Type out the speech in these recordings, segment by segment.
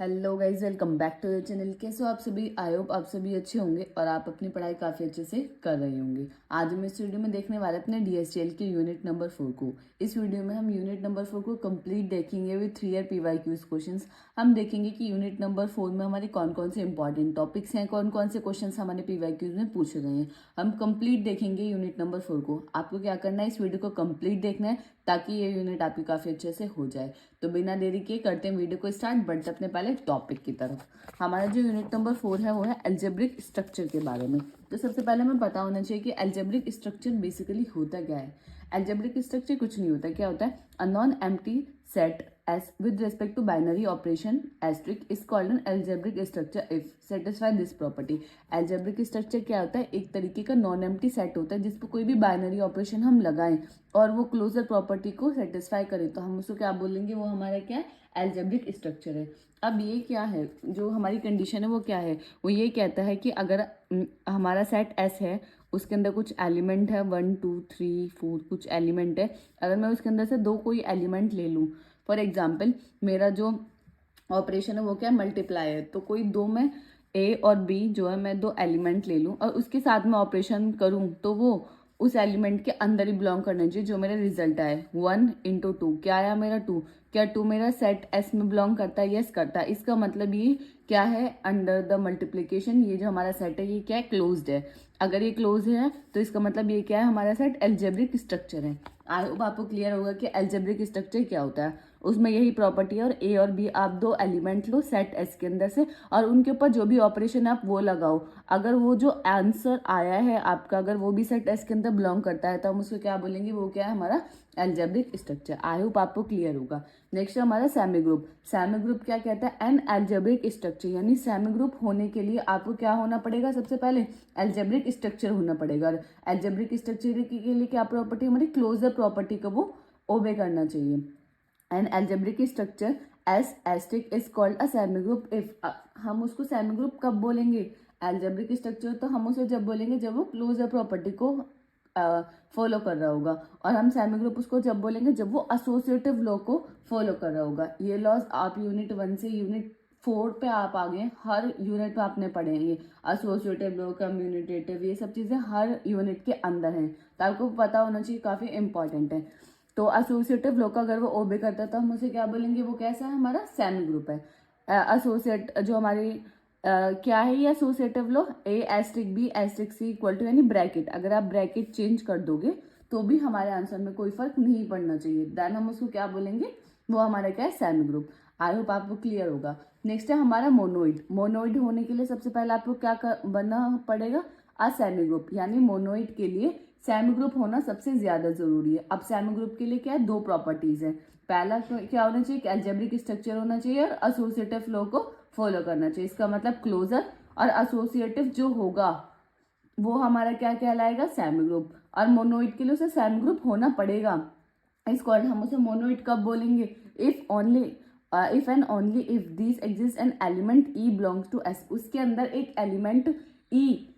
Hello guys, welcome back to your channel. कैसे हो आप सभी? आई होप आप सभी अच्छे होंगे और आप अपनी पढ़ाई काफ़ी अच्छे से कर रहे होंगे। आज हम इस वीडियो में देखने वाले अपने डीएसटीएल के यूनिट नंबर 4 को। इस वीडियो में हम यूनिट नंबर 4 को कंप्लीट देखेंगे विद 3 ईयर पीवाईक्यूज क्वेश्चंस। हम देखेंगे कि यूनिट नंबर 4 में हमारे कौन कौन से इंपॉर्टेंट टॉपिक्स हैं, कौन कौन से क्वेश्चन हमारे पीवाईक्यूज में पूछे गए हैं। हम कंप्लीट देखेंगे यूनिट नंबर 4 को। आपको क्या करना है, इस वीडियो को कंप्लीट देखना है ताकि ये यूनिट आपकी काफ़ी अच्छे से हो जाए। तो बिना देरी के करते हैं वीडियो को स्टार्ट। बढ़ते अपने पहले टॉपिक की तरफ। हमारा जो यूनिट नंबर 4 है वो है एल्जेब्रिक स्ट्रक्चर के बारे में। तो सबसे पहले हमें पता होना चाहिए कि एल्जेब्रिक स्ट्रक्चर बेसिकली होता क्या है। एल्जेब्रिक स्ट्रक्चर कुछ नहीं होता। क्या होता है? A non empty set S with respect to binary operation asterisk is called an algebraic structure if satisfy this property. Algebraic structure क्या होता है? एक तरीके का नॉन एम्प्टी सेट होता है जिस पर कोई भी बाइनरी ऑपरेशन हम लगाएं और वो क्लोजर प्रॉपर्टी को सेटिस्फाई करे तो हम उसको क्या बोलेंगे? वो हमारा क्या है? एल्जेब्रिक स्ट्रक्चर है। अब ये क्या है, जो हमारी कंडीशन है वो क्या है? वो ये कहता है कि अगर हमारा सेट एस है, उसके अंदर कुछ एलिमेंट है 1 2 3 4 कुछ एलिमेंट है। अगर मैं उसके अंदर से दो कोई एलिमेंट ले लूँ, फॉर एग्जाम्पल मेरा जो ऑपरेशन है वो क्या है? मल्टीप्लाई है। तो कोई दो में ए और बी जो है मैं दो एलिमेंट ले लूँ और उसके साथ में ऑपरेशन करूँ तो वो उस एलिमेंट के अंदर ही बिलोंग करना चाहिए। जो मेरा रिजल्ट आए 1 × 2 क्या आया मेरा? 2। क्या 2 मेरा सेट एस में बिलोंग करता है? यस करता है। इसका मतलब ये क्या है? अंडर द मल्टीप्लीकेशन ये जो हमारा सेट है ये क्या है? क्लोज्ड है। अगर ये क्लोज है तो इसका मतलब ये क्या है? हमारा सेट एल्जेब्रिक स्ट्रक्चर है। आई होप आपको क्लियर होगा कि एल्जेब्रिक स्ट्रक्चर क्या होता है। उसमें यही प्रॉपर्टी है और ए और बी आप दो एलिमेंट लो सेट एस के अंदर से और उनके ऊपर जो भी ऑपरेशन आप वो लगाओ। अगर वो जो आंसर आया है आपका, अगर वो भी सेट एस के अंदर बिलोंग करता है तो हम उसको क्या बोलेंगे? वो क्या है? हमारा एल्जेब्रिक स्ट्रक्चर। आई होप आपको क्लियर होगा। नेक्स्ट है हमारा सेमी ग्रुप। सेमी ग्रुप क्या कहता है? N algebraic structure. यानी सेमी ग्रुप होने के लिए आपको क्या होना पड़ेगा? सबसे पहले एल्जेब्रिक स्ट्रक्चर होना पड़ेगा। और एल्जेब्रिक स्ट्रक्चर के लिए क्या प्रॉपर्टी? हमारी क्लोजर प्रॉपर्टी को वो ओबे करना चाहिए। An algebraic structure S asterisk is called a semi group if. हम उसको सेमी ग्रुप कब बोलेंगे? एल्जेब्रिक स्ट्रक्चर तो हम उसे जब बोलेंगे जब वो क्लोजर प्रॉपर्टी को फॉलो कर रहा होगा। और हम सेमी ग्रुप उसको जब बोलेंगे जब वो एसोसिएटिव लॉ को फॉलो कर रहा होगा। ये लॉज आप यूनिट 1 से यूनिट 4 पे आप आ गए। हर यूनिट पे आपने पढ़े हैं ये एसोसिएटिव लॉ, कम्यूनिटेटिव, ये सब चीज़ें हर यूनिट के अंदर हैं। तो आपको पता होना चाहिए, काफ़ी इंपॉर्टेंट है। तो एसोसिएटिव लॉ का अगर वो ओबे करता है तो हम उसे क्या बोलेंगे? वो कैसा है? हमारा सेमी ग्रुप है। एसोसिएट जो हमारी क्या है ये associative law? A asterisk b asterisk c equal to, यानी ब्रैकेट। अगर आप ब्रैकेट चेंज कर दोगे तो भी हमारे आंसर में कोई फर्क नहीं पड़ना चाहिए। देन हम उसको क्या बोलेंगे? वो हमारा क्या है? Semi group. आई होप आपको क्लियर होगा। नेक्स्ट है हमारा मोनोइड। मोनोइड होने के लिए सबसे पहले आपको क्या बनना पड़ेगा? अ सेमी ग्रुप। यानी मोनोइड के लिए सेमी ग्रुप होना सबसे ज्यादा जरूरी है। अब सेमी ग्रुप के लिए क्या है? दो प्रॉपर्टीज है। पहला तो क्या होना चाहिए? कि एल्जेब्रिक स्ट्रक्चर होना चाहिए और एसोसिएटिव लॉ को फॉलो करना चाहिए। इसका मतलब क्लोजर और एसोसिएटिव जो होगा वो हमारा क्या कहलाएगा? Semi group. और मोनोइड के लिए उसे सेमी ग्रुप होना पड़ेगा। इसको हम उसे मोनोइड कब बोलेंगे? If only if and only if this exist an element e belongs to S. उसके अंदर एक एलिमेंट ई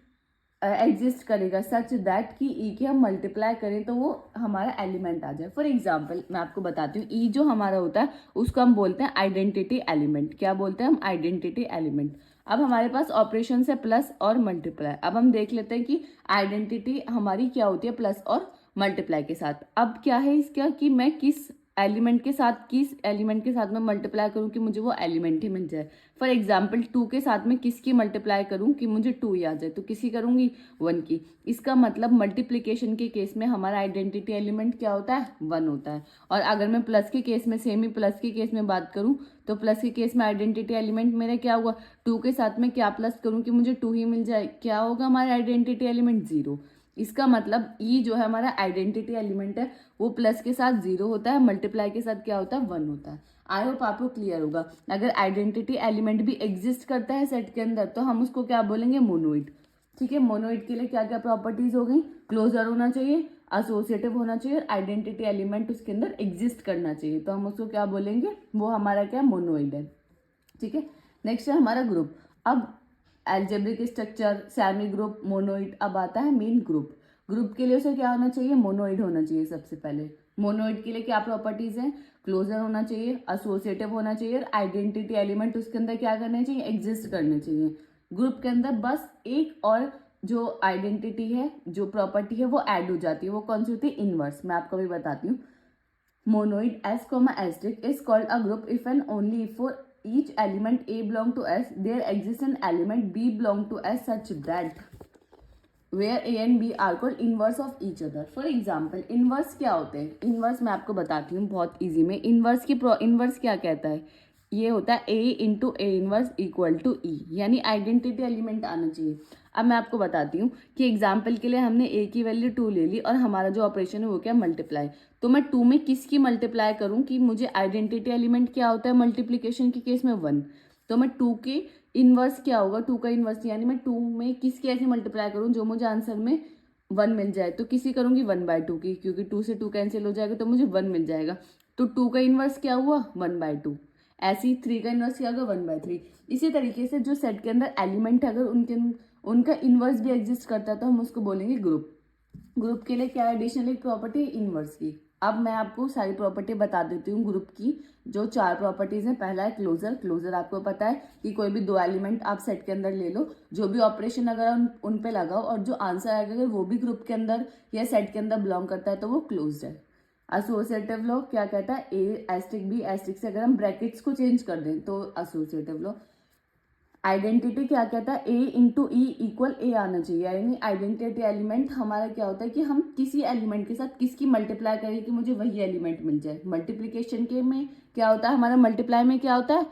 एग्जिस्ट करेगा सच दैट कि ई के हम मल्टीप्लाई करें तो वो हमारा एलिमेंट आ जाए। फॉर एग्जाम्पल मैं आपको बताती हूँ, ई जो हमारा होता है उसको हम बोलते हैं आइडेंटिटी एलिमेंट। क्या बोलते हैं हम? Identity element. अब हमारे पास ऑपरेशन है प्लस और मल्टीप्लाई। अब हम देख लेते हैं कि आइडेंटिटी हमारी क्या होती है प्लस और मल्टीप्लाई के साथ। अब क्या है इसका कि मैं किस एलिमेंट के साथ में मल्टीप्लाई करूं कि मुझे वो एलिमेंट ही मिल जाए। फॉर एग्जाम्पल 2 के साथ में किसकी मल्टीप्लाई करूं कि मुझे 2 ही आ जाए? तो किसी करूंगी? 1 की। इसका मतलब मल्टीप्लिकेशन के केस में हमारा आइडेंटिटी एलिमेंट क्या होता है? 1 होता है। और अगर मैं प्लस के केस में, सेमी प्लस के केस में बात करूं तो प्लस के केस में आइडेंटिटी एलिमेंट मेरा क्या हुआ? 2 के साथ में क्या प्लस करूं कि मुझे 2 ही मिल जाए? क्या होगा हमारा आइडेंटिटी एलिमेंट? 0। इसका मतलब ई जो है हमारा आइडेंटिटी एलिमेंट है वो प्लस के साथ 0 होता है, मल्टीप्लाई के साथ क्या होता है? 1 होता है। आई होप आपको क्लियर होगा। अगर आइडेंटिटी एलिमेंट भी एग्जिस्ट करता है सेट के अंदर तो हम उसको क्या बोलेंगे? मोनोइड। ठीक है। मोनोइड के लिए क्या क्या प्रॉपर्टीज हो गई? क्लोजर होना चाहिए, एसोसिएटिव होना चाहिए और आइडेंटिटी एलिमेंट उसके अंदर एग्जिस्ट करना चाहिए। तो हम उसको क्या बोलेंगे? वो हमारा क्या? मोनोइड है। ठीक है। नेक्स्ट है हमारा ग्रुप। अब algebraic structure, semi group, monoid. अब आता है मेन ग्रुप। ग्रुप के लिए उसे क्या होना चाहिए? मोनोइड होना चाहिए सबसे पहले। मोनोइड के लिए क्या प्रॉपर्टीज हैं? क्लोजर होना चाहिए, एसोसिएटिव होना चाहिए और आइडेंटिटी एलिमेंट उसके अंदर क्या करने चाहिए? एग्जिस्ट करने चाहिए। ग्रुप के अंदर बस एक और जो आइडेंटिटी है, जो प्रॉपर्टी है वो ऐड हो जाती है। वो कौन सी होती है? इनवर्स। मैं आपको भी बताती हूँ। Monoid S, asterisk is called a group if and only if for each element A belong to S, there exists an element B belong to S such that where A and B are called inverse of each other. For example, inverse क्या होते हैं? inverse मैं आपको बताती हूँ बहुत easy में। inverse क्या कहता है? ये होता है A into a inverse equal to e, यानी आइडेंटिटी एलिमेंट आना चाहिए। अब मैं आपको बताती हूँ कि एग्जाम्पल के लिए हमने ए की वैल्यू 2 ले ली और हमारा जो ऑपरेशन है वो क्या? मल्टीप्लाई। तो मैं 2 में किसकी मल्टीप्लाई करूँ कि मुझे आइडेंटिटी एलिमेंट क्या होता है मल्टीप्लीकेशन के केस में? 1। तो मैं 2 की इनवर्स क्या होगा? 2 का इनवर्स, यानी मैं 2 में किसकी ऐसे मल्टीप्लाई करूँ जो मुझे आंसर में 1 मिल जाए। तो किसी करूँगी 1/2 की, क्योंकि 2 से 2 कैंसिल हो जाएगा तो मुझे 1 मिल जाएगा। तो 2 का इनवर्स क्या हुआ? 1/2। ऐसे ही 3 का इनवर्स क्या होगा? 1/3। इसी तरीके से जो सेट के अंदर एलिमेंट है अगर उनका इनवर्स भी एग्जिस्ट करता है तो हम उसको बोलेंगे ग्रुप। ग्रुप के लिए क्या एडिशनल एक प्रॉपर्टी? इनवर्स की। अब मैं आपको सारी प्रॉपर्टी बता देती हूँ ग्रुप की। जो 4 प्रॉपर्टीज हैं, पहला है क्लोजर। क्लोजर आपको पता है कि कोई भी 2 एलिमेंट आप सेट के अंदर ले लो, जो भी ऑपरेशन अगर उन पे लगाओ और जो आंसर आएगा अगर वो भी ग्रुप के अंदर या सेट के अंदर बिलोंग करता है तो वो क्लोज्ड है। एसोसिएटिव लॉ क्या कहता है? ए एस्टिक बी एस्टिक से अगर हम ब्रैकेट्स को चेंज कर दें तो एसोसिएटिव लॉ। आइडेंटिटी क्या कहता है? ए इंटू ई इक्वल ए आना चाहिए, यानी आइडेंटिटी एलिमेंट हमारा क्या होता है कि हम किसी एलिमेंट के साथ किसकी मल्टीप्लाई करें कि मुझे वही एलिमेंट मिल जाए। मल्टीप्लीकेशन के में क्या होता है? हमारा मल्टीप्लाई में क्या होता है?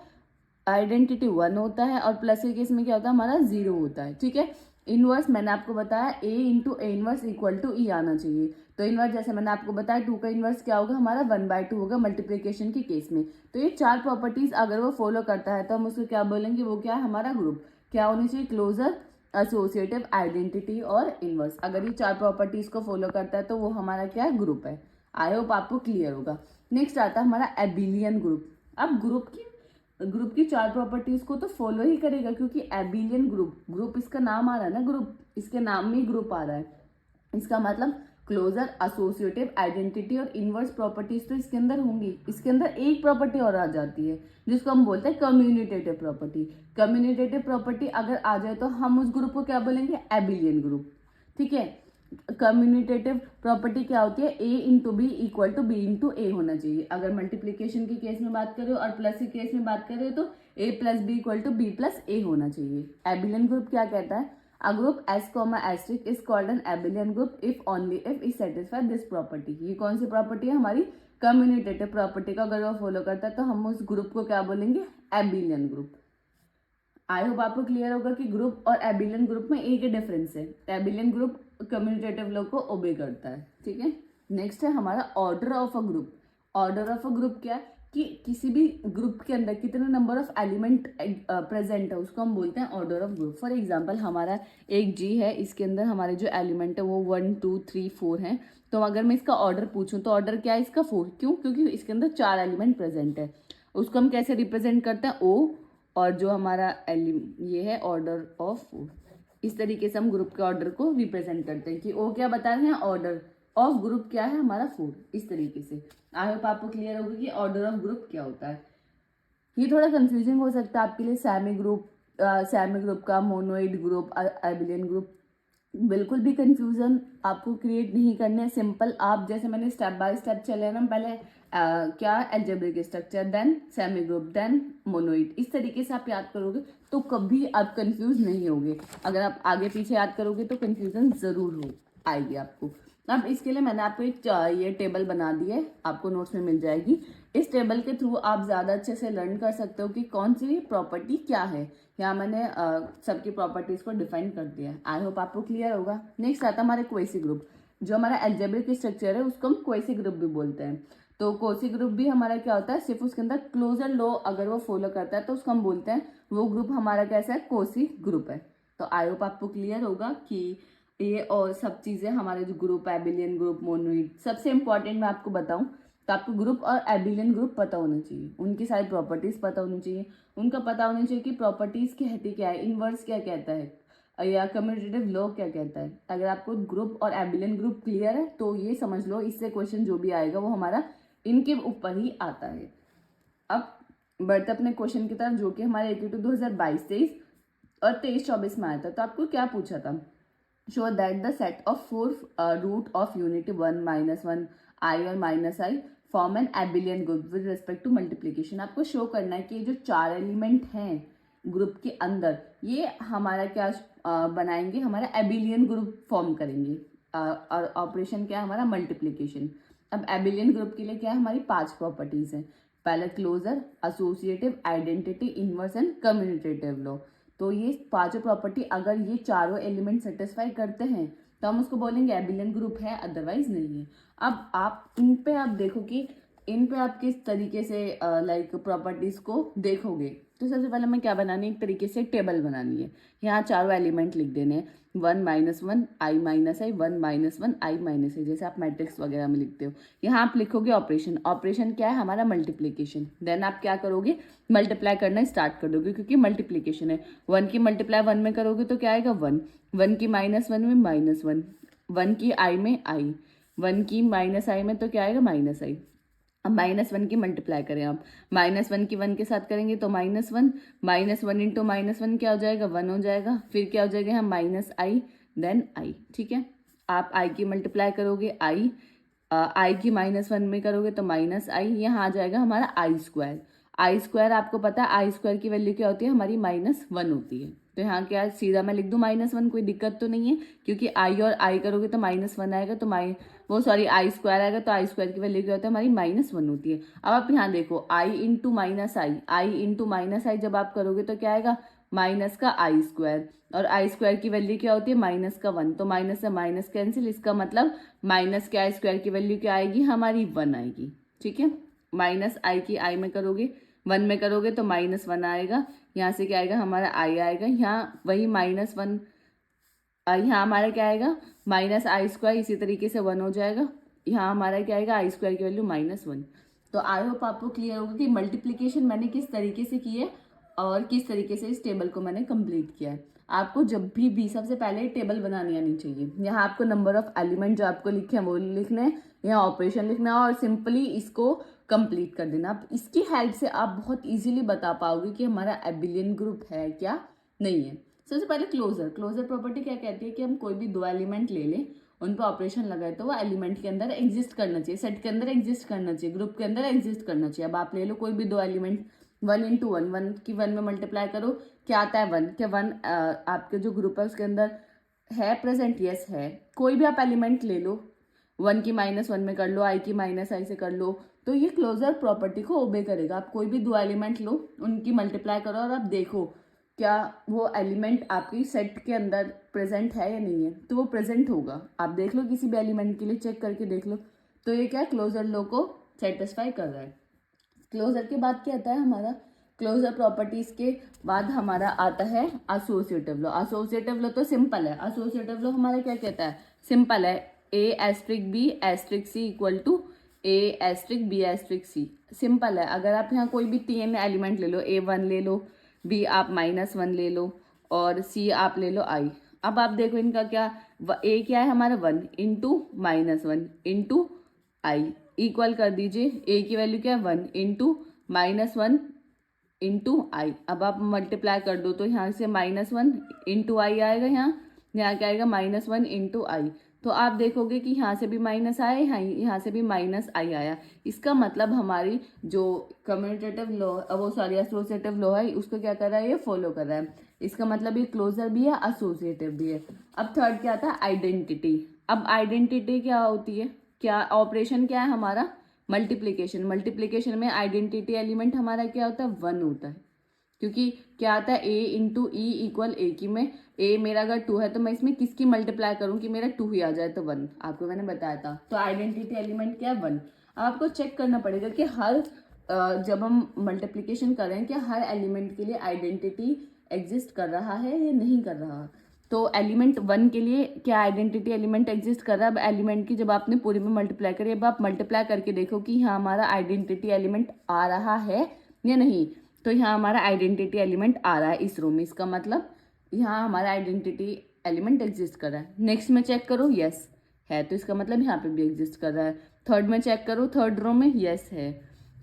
आइडेंटिटी 1 होता है और प्लस के केस में क्या होता है? हमारा 0 होता है। ठीक है। इनवर्स मैंने आपको बताया a into a inverse equal to e आना चाहिए। तो इनवर्स जैसे मैंने आपको बताया 2 का इनवर्स क्या होगा? हमारा 1/2 होगा मल्टीप्लीकेशन के केस में। तो ये 4 प्रॉपर्टीज अगर वो फॉलो करता है तो हम उसको क्या बोलेंगे? वो क्या है? हमारा ग्रुप। क्या होनी चाहिए? क्लोजर, एसोसिएटिव, आइडेंटिटी और इनवर्स। अगर ये 4 प्रॉपर्टीज को फॉलो करता है तो वो हमारा क्या है? ग्रुप है। आई होप आपको क्लियर होगा। नेक्स्ट आता है हमारा एबिलियन ग्रुप। अब ग्रुप की 4 प्रॉपर्टीज को तो फॉलो ही करेगा, क्योंकि एबिलियन ग्रुप इसका नाम आ रहा है ना, ग्रुप इसके नाम में ही ग्रुप आ रहा है। इसका मतलब क्लोजर, एसोसिएटिव, आइडेंटिटी और इनवर्स प्रॉपर्टीज तो इसके अंदर होंगी। इसके अंदर एक प्रॉपर्टी और आ जाती है जिसको हम बोलते हैं कम्युनिटेटिव प्रॉपर्टी। कम्युनिटेटिव प्रॉपर्टी अगर आ जाए तो हम उस ग्रुप को क्या बोलेंगे? Abelian group. ठीक है। कम्युनिटेटिव प्रॉपर्टी क्या होती है? A into b equal to b into a होना चाहिए। अगर मल्टीप्लीकेशन के केस में बात करें और प्लस के केस में बात करें तो a plus b equal to b plus a होना चाहिए। एबिलियन ग्रुप क्या कहता है? A group S, asterisk is called an abelian group if only if it satisfies this property। ये कौन सी प्रॉपर्टी है? हमारी कम्युनिटेटिव प्रॉपर्टी का अगर वो फॉलो करता है तो हम उस ग्रुप को क्या बोलेंगे? Abelian group. आई होप आपको क्लियर होगा कि ग्रुप और एबिलियन ग्रुप में एक ही डिफरेंस है। एबिलियन ग्रुप कम्युनिटेटिव लॉ को ओबे करता है। ठीक है। नेक्स्ट है हमारा order of a group. Order of a group क्या है कि किसी भी ग्रुप के अंदर कितने नंबर ऑफ एलिमेंट प्रेजेंट है उसको हम बोलते हैं order of group. For example हमारा एक जी है, इसके अंदर हमारे जो एलिमेंट है वो 1 2 3 4 हैं। तो अगर मैं इसका ऑर्डर पूछूं तो ऑर्डर क्या है इसका? 4। क्यों? क्योंकि इसके अंदर 4 एलिमेंट प्रेजेंट है। उसको हम कैसे रिप्रेजेंट करते हैं? ओ, और जो हमारा ये है ऑर्डर ऑफ 4। इस तरीके से हम ग्रुप के ऑर्डर को रिप्रेजेंट करते हैं कि ओ क्या बता रहे हैं? ऑर्डर ऑफ ग्रुप क्या है? हमारा 4। इस तरीके से आई होप आपको क्लियर होगा कि ऑर्डर ऑफ ग्रुप क्या होता है। ये थोड़ा कंफ्यूजिंग हो सकता है आपके लिए। सेमी ग्रुप का मोनोइड ग्रुप, एबिलियन ग्रुप, बिल्कुल भी कंफ्यूजन आपको क्रिएट नहीं करना है। सिंपल आप जैसे मैंने स्टेप बाय स्टेप चले ना, पहले क्या algebraic structure, then semi group, then monoid, इस तरीके से आप याद करोगे तो कभी आप कंफ्यूज नहीं होगे। अगर आप आगे पीछे याद करोगे तो कंफ्यूजन जरूर हो आएगी आपको। अब इसके लिए मैंने आपको एक ये टेबल बना दी है, आपको नोट्स में मिल जाएगी। इस टेबल के थ्रू आप ज़्यादा अच्छे से लर्न कर सकते हो कि कौन सी प्रॉपर्टी क्या है। यहाँ मैंने सबकी प्रॉपर्टीज को डिफाइन कर दिया है। आई होप आपको क्लियर होगा। नेक्स्ट आता है हमारे क्वेसी ग्रुप। जो हमारा एल्जेब्रिक स्ट्रक्चर है उसको हम क्वेसी ग्रुप भी बोलते हैं। तो क्वेसी ग्रुप भी हमारा क्या होता है? सिर्फ उसके अंदर क्लोजर लॉ अगर वो फॉलो करता है तो उसको हम बोलते हैं वो ग्रुप हमारा कैसा है? क्वेसी ग्रुप है। तो आई होप आपको क्लियर होगा कि ये और सब चीज़ें हमारे जो ग्रुप, एबिलियन ग्रुप, मोनोइड, सबसे इंपॉर्टेंट मैं आपको बताऊं तो आपको ग्रुप और एबिलियन ग्रुप पता होना चाहिए। उनकी सारी प्रॉपर्टीज पता होनी चाहिए। उनका पता होना चाहिए कि प्रॉपर्टीज कहती क्या है, इनवर्स क्या कहता है, या कम्यूटेटिव लॉ क्या कहता है। अगर आपको ग्रुप और एबिलियन ग्रुप क्लियर है तो ये समझ लो इससे क्वेश्चन जो भी आएगा वो हमारा इनके ऊपर ही आता है। अब बढ़ते अपने क्वेश्चन की तरफ, जो कि हमारे AQ 2022-23 और 23-24 में आया था। तो आपको क्या पूछा था, show that the set of 4 root of unity 1 -1 i और -i form an abelian group with respect to multiplication. आपको शो करना है कि जो 4 एलिमेंट हैं ग्रुप के अंदर ये हमारा क्या बनाएंगे, हमारा एबिलियन ग्रुप फॉर्म करेंगे। और ऑपरेशन क्या है हमारा, मल्टीप्लीकेशन। अब एबिलियन ग्रुप के लिए क्या है, हमारी 5 प्रॉपर्टीज हैं। पहले closure, associative, identity, inverse and commutative law. तो ये 5 प्रॉपर्टी अगर ये चारों एलिमेंट सेटिस्फाई करते हैं तो हम उसको बोलेंगे एबिलियन ग्रुप है, अदरवाइज नहीं है। अब आप इन पे आप देखो कि इन पे आप किस तरीके से लाइक प्रॉपर्टीज को देखोगे। तो सबसे पहले हमें क्या बनानी है, एक तरीके से टेबल बनानी है। यहाँ चारों एलिमेंट लिख देने हैं, 1 -1 i - i 1 -1 i -i, जैसे आप मैट्रिक्स वगैरह में लिखते हो। यहाँ आप लिखोगे ऑपरेशन। ऑपरेशन क्या है हमारा, मल्टीप्लीकेशन। देन आप क्या करोगे, मल्टीप्लाई करना स्टार्ट कर दोगे, क्योंकि मल्टीप्लीकेशन है। 1 की मल्टीप्लाई 1 में करोगे तो क्या आएगा 1, 1 की -1 में -1, 1 की i में i, 1 की -i में तो क्या आएगा -i। अब -1 की मल्टीप्लाई करें आप, -1 की 1 के साथ करेंगे तो -1, -1 इंटू -1 क्या हो जाएगा, 1 हो जाएगा। फिर क्या हो जाएगा यहाँ -i देन i, ठीक है। आप i की मल्टीप्लाई करोगे i की -1 में करोगे तो -i, यहाँ आ जाएगा हमारा i²। i² आपको पता है i² की वैल्यू क्या होती है हमारी -1 होती है। तो यहाँ क्या सीधा मैं लिख दूँ -1, कोई दिक्कत तो नहीं है, क्योंकि i और i करोगे तो -1 आएगा, तो i² आएगा, तो i² की वैल्यू क्या होता है हमारी -1 होती है। अब आप यहाँ देखो i इंटू -i जब आप करोगे तो क्या आएगा, माइनस का i², और i² की वैल्यू क्या होती है -1, तो माइनस से माइनस कैंसिल, इसका मतलब माइनस के i² की वैल्यू क्या आएगी हमारी 1 आएगी, ठीक है। -i की i में करोगे, 1 में करोगे तो -1 आएगा, यहाँ से क्या आएगा हमारा i आएगा, यहाँ वही -1, यहाँ हमारा क्या आएगा -i², इसी तरीके से 1 हो जाएगा, यहाँ हमारा क्या आएगा i² की वैल्यू -1। तो आई होप आपको क्लियर होगा कि मल्टीप्लीकेशन मैंने किस तरीके से की है और किस तरीके से इस टेबल को मैंने कंप्लीट किया है। आपको जब भी सबसे पहले टेबल बनानी आनी चाहिए। यहाँ आपको नंबर ऑफ एलिमेंट जो आपको लिखे हैं वो लिखने हैं, यहाँ ऑपरेशन लिखना है और सिंपली इसको कंप्लीट कर देना। आप इसकी हेल्प से आप बहुत इजीली बता पाओगे कि हमारा एबिलियन ग्रुप है क्या नहीं है। सबसे पहले क्लोजर प्रॉपर्टी क्या कहती है कि हम कोई भी 2 एलिमेंट ले लें, उन पर ऑपरेशन लगाए तो वो एलिमेंट के अंदर एग्जिस्ट करना चाहिए, सेट के अंदर एग्जिस्ट करना चाहिए, ग्रुप के अंदर एग्जिस्ट करना चाहिए। अब आप ले लो कोई भी 2 एलिमेंट, 1 इंटू 1, 1 की 1 में मल्टीप्लाई करो, क्या आता है 1, क्या 1 आपके जो ग्रुप है उसके अंदर है प्रेजेंट, यस है। कोई भी आप एलिमेंट ले लो, 1 की -1 में कर लो, i की -i से कर लो, तो ये क्लोजर प्रॉपर्टी को ओबे करेगा। आप कोई भी 2 एलिमेंट लो, उनकी मल्टीप्लाई करो और आप देखो क्या वो एलिमेंट आपकी सेट के अंदर प्रेजेंट है या नहीं है, तो वो प्रेजेंट होगा। आप देख लो किसी भी एलिमेंट के लिए चेक करके देख लो, तो ये क्या क्लोजर लॉ को सेटिस्फाई कर रहा है। क्लोजर के बाद क्या आता है हमारा, क्लोजर प्रॉपर्टीज के बाद हमारा आता है एसोसिएटिव लॉ। एसोसिएटिव लॉ तो सिंपल है, एसोसिएटिव लॉ हमारा क्या कहता है, सिंपल है, a*b*c equal to a*b*c। Simple है। अगर आप यहाँ कोई भी 3 एलिमेंट ले लो, a1 ले लो, b आप -1 ले लो और c आप ले लो i। अब आप देखो इनका क्या, a क्या है हमारा 1 इंटू -1 इंटू आई, इक्वल कर दीजिए, a की वैल्यू क्या है 1 इंटू -1 इंटू आई। अब आप मल्टीप्लाई कर दो तो यहाँ से -1 इंटू आई आएगा, यहाँ क्या आएगा -1 इंटू आई। तो आप देखोगे कि यहाँ से भी माइनस आया, यहाँ से भी -i आया। इसका मतलब हमारी जो कम्यूटेटिव लॉ एसोसिएटिव लॉ है उसको क्या कर रहा है, ये फॉलो कर रहा है। इसका मतलब ये क्लोजर भी है, एसोसिएटिव भी है। अब थर्ड क्या था, आइडेंटिटी। अब आइडेंटिटी क्या होती है, क्या ऑपरेशन क्या है हमारा, मल्टीप्लीकेशन। मल्टीप्लीकेशन में आइडेंटिटी एलिमेंट हमारा क्या होता है 1 होता है, क्योंकि क्या आता है a इंटू ई इक्वल ए की में a मेरा अगर 2 है तो मैं इसमें किसकी मल्टीप्लाई करूं कि मेरा 2 ही आ जाए, तो 1 आपको मैंने बताया था। तो आइडेंटिटी एलिमेंट क्या है 1। आपको चेक करना पड़ेगा कि हर जब हम मल्टीप्लीकेशन कर रहे हैं क्या हर एलिमेंट के लिए आइडेंटिटी एग्जिस्ट कर रहा है या नहीं कर रहा। तो एलिमेंट 1 के लिए क्या आइडेंटिटी एलिमेंट एग्जिस्ट कर रहा है। अब एलिमेंट की जब आपने पूरी में मल्टीप्लाई करी, अब आप मल्टीप्लाई करके देखो कि यहाँ हमारा आइडेंटिटी एलिमेंट आ रहा है या नहीं। तो यहाँ हमारा आइडेंटिटी एलिमेंट आ रहा है इस रो में, इसका मतलब यहाँ हमारा आइडेंटिटी एलिमेंट एग्जिस्ट कर रहा है। नेक्स्ट में चेक करो, यस है, तो इसका मतलब यहाँ पे भी एग्जिस्ट कर रहा है। थर्ड में चेक करो, थर्ड रो में यस है।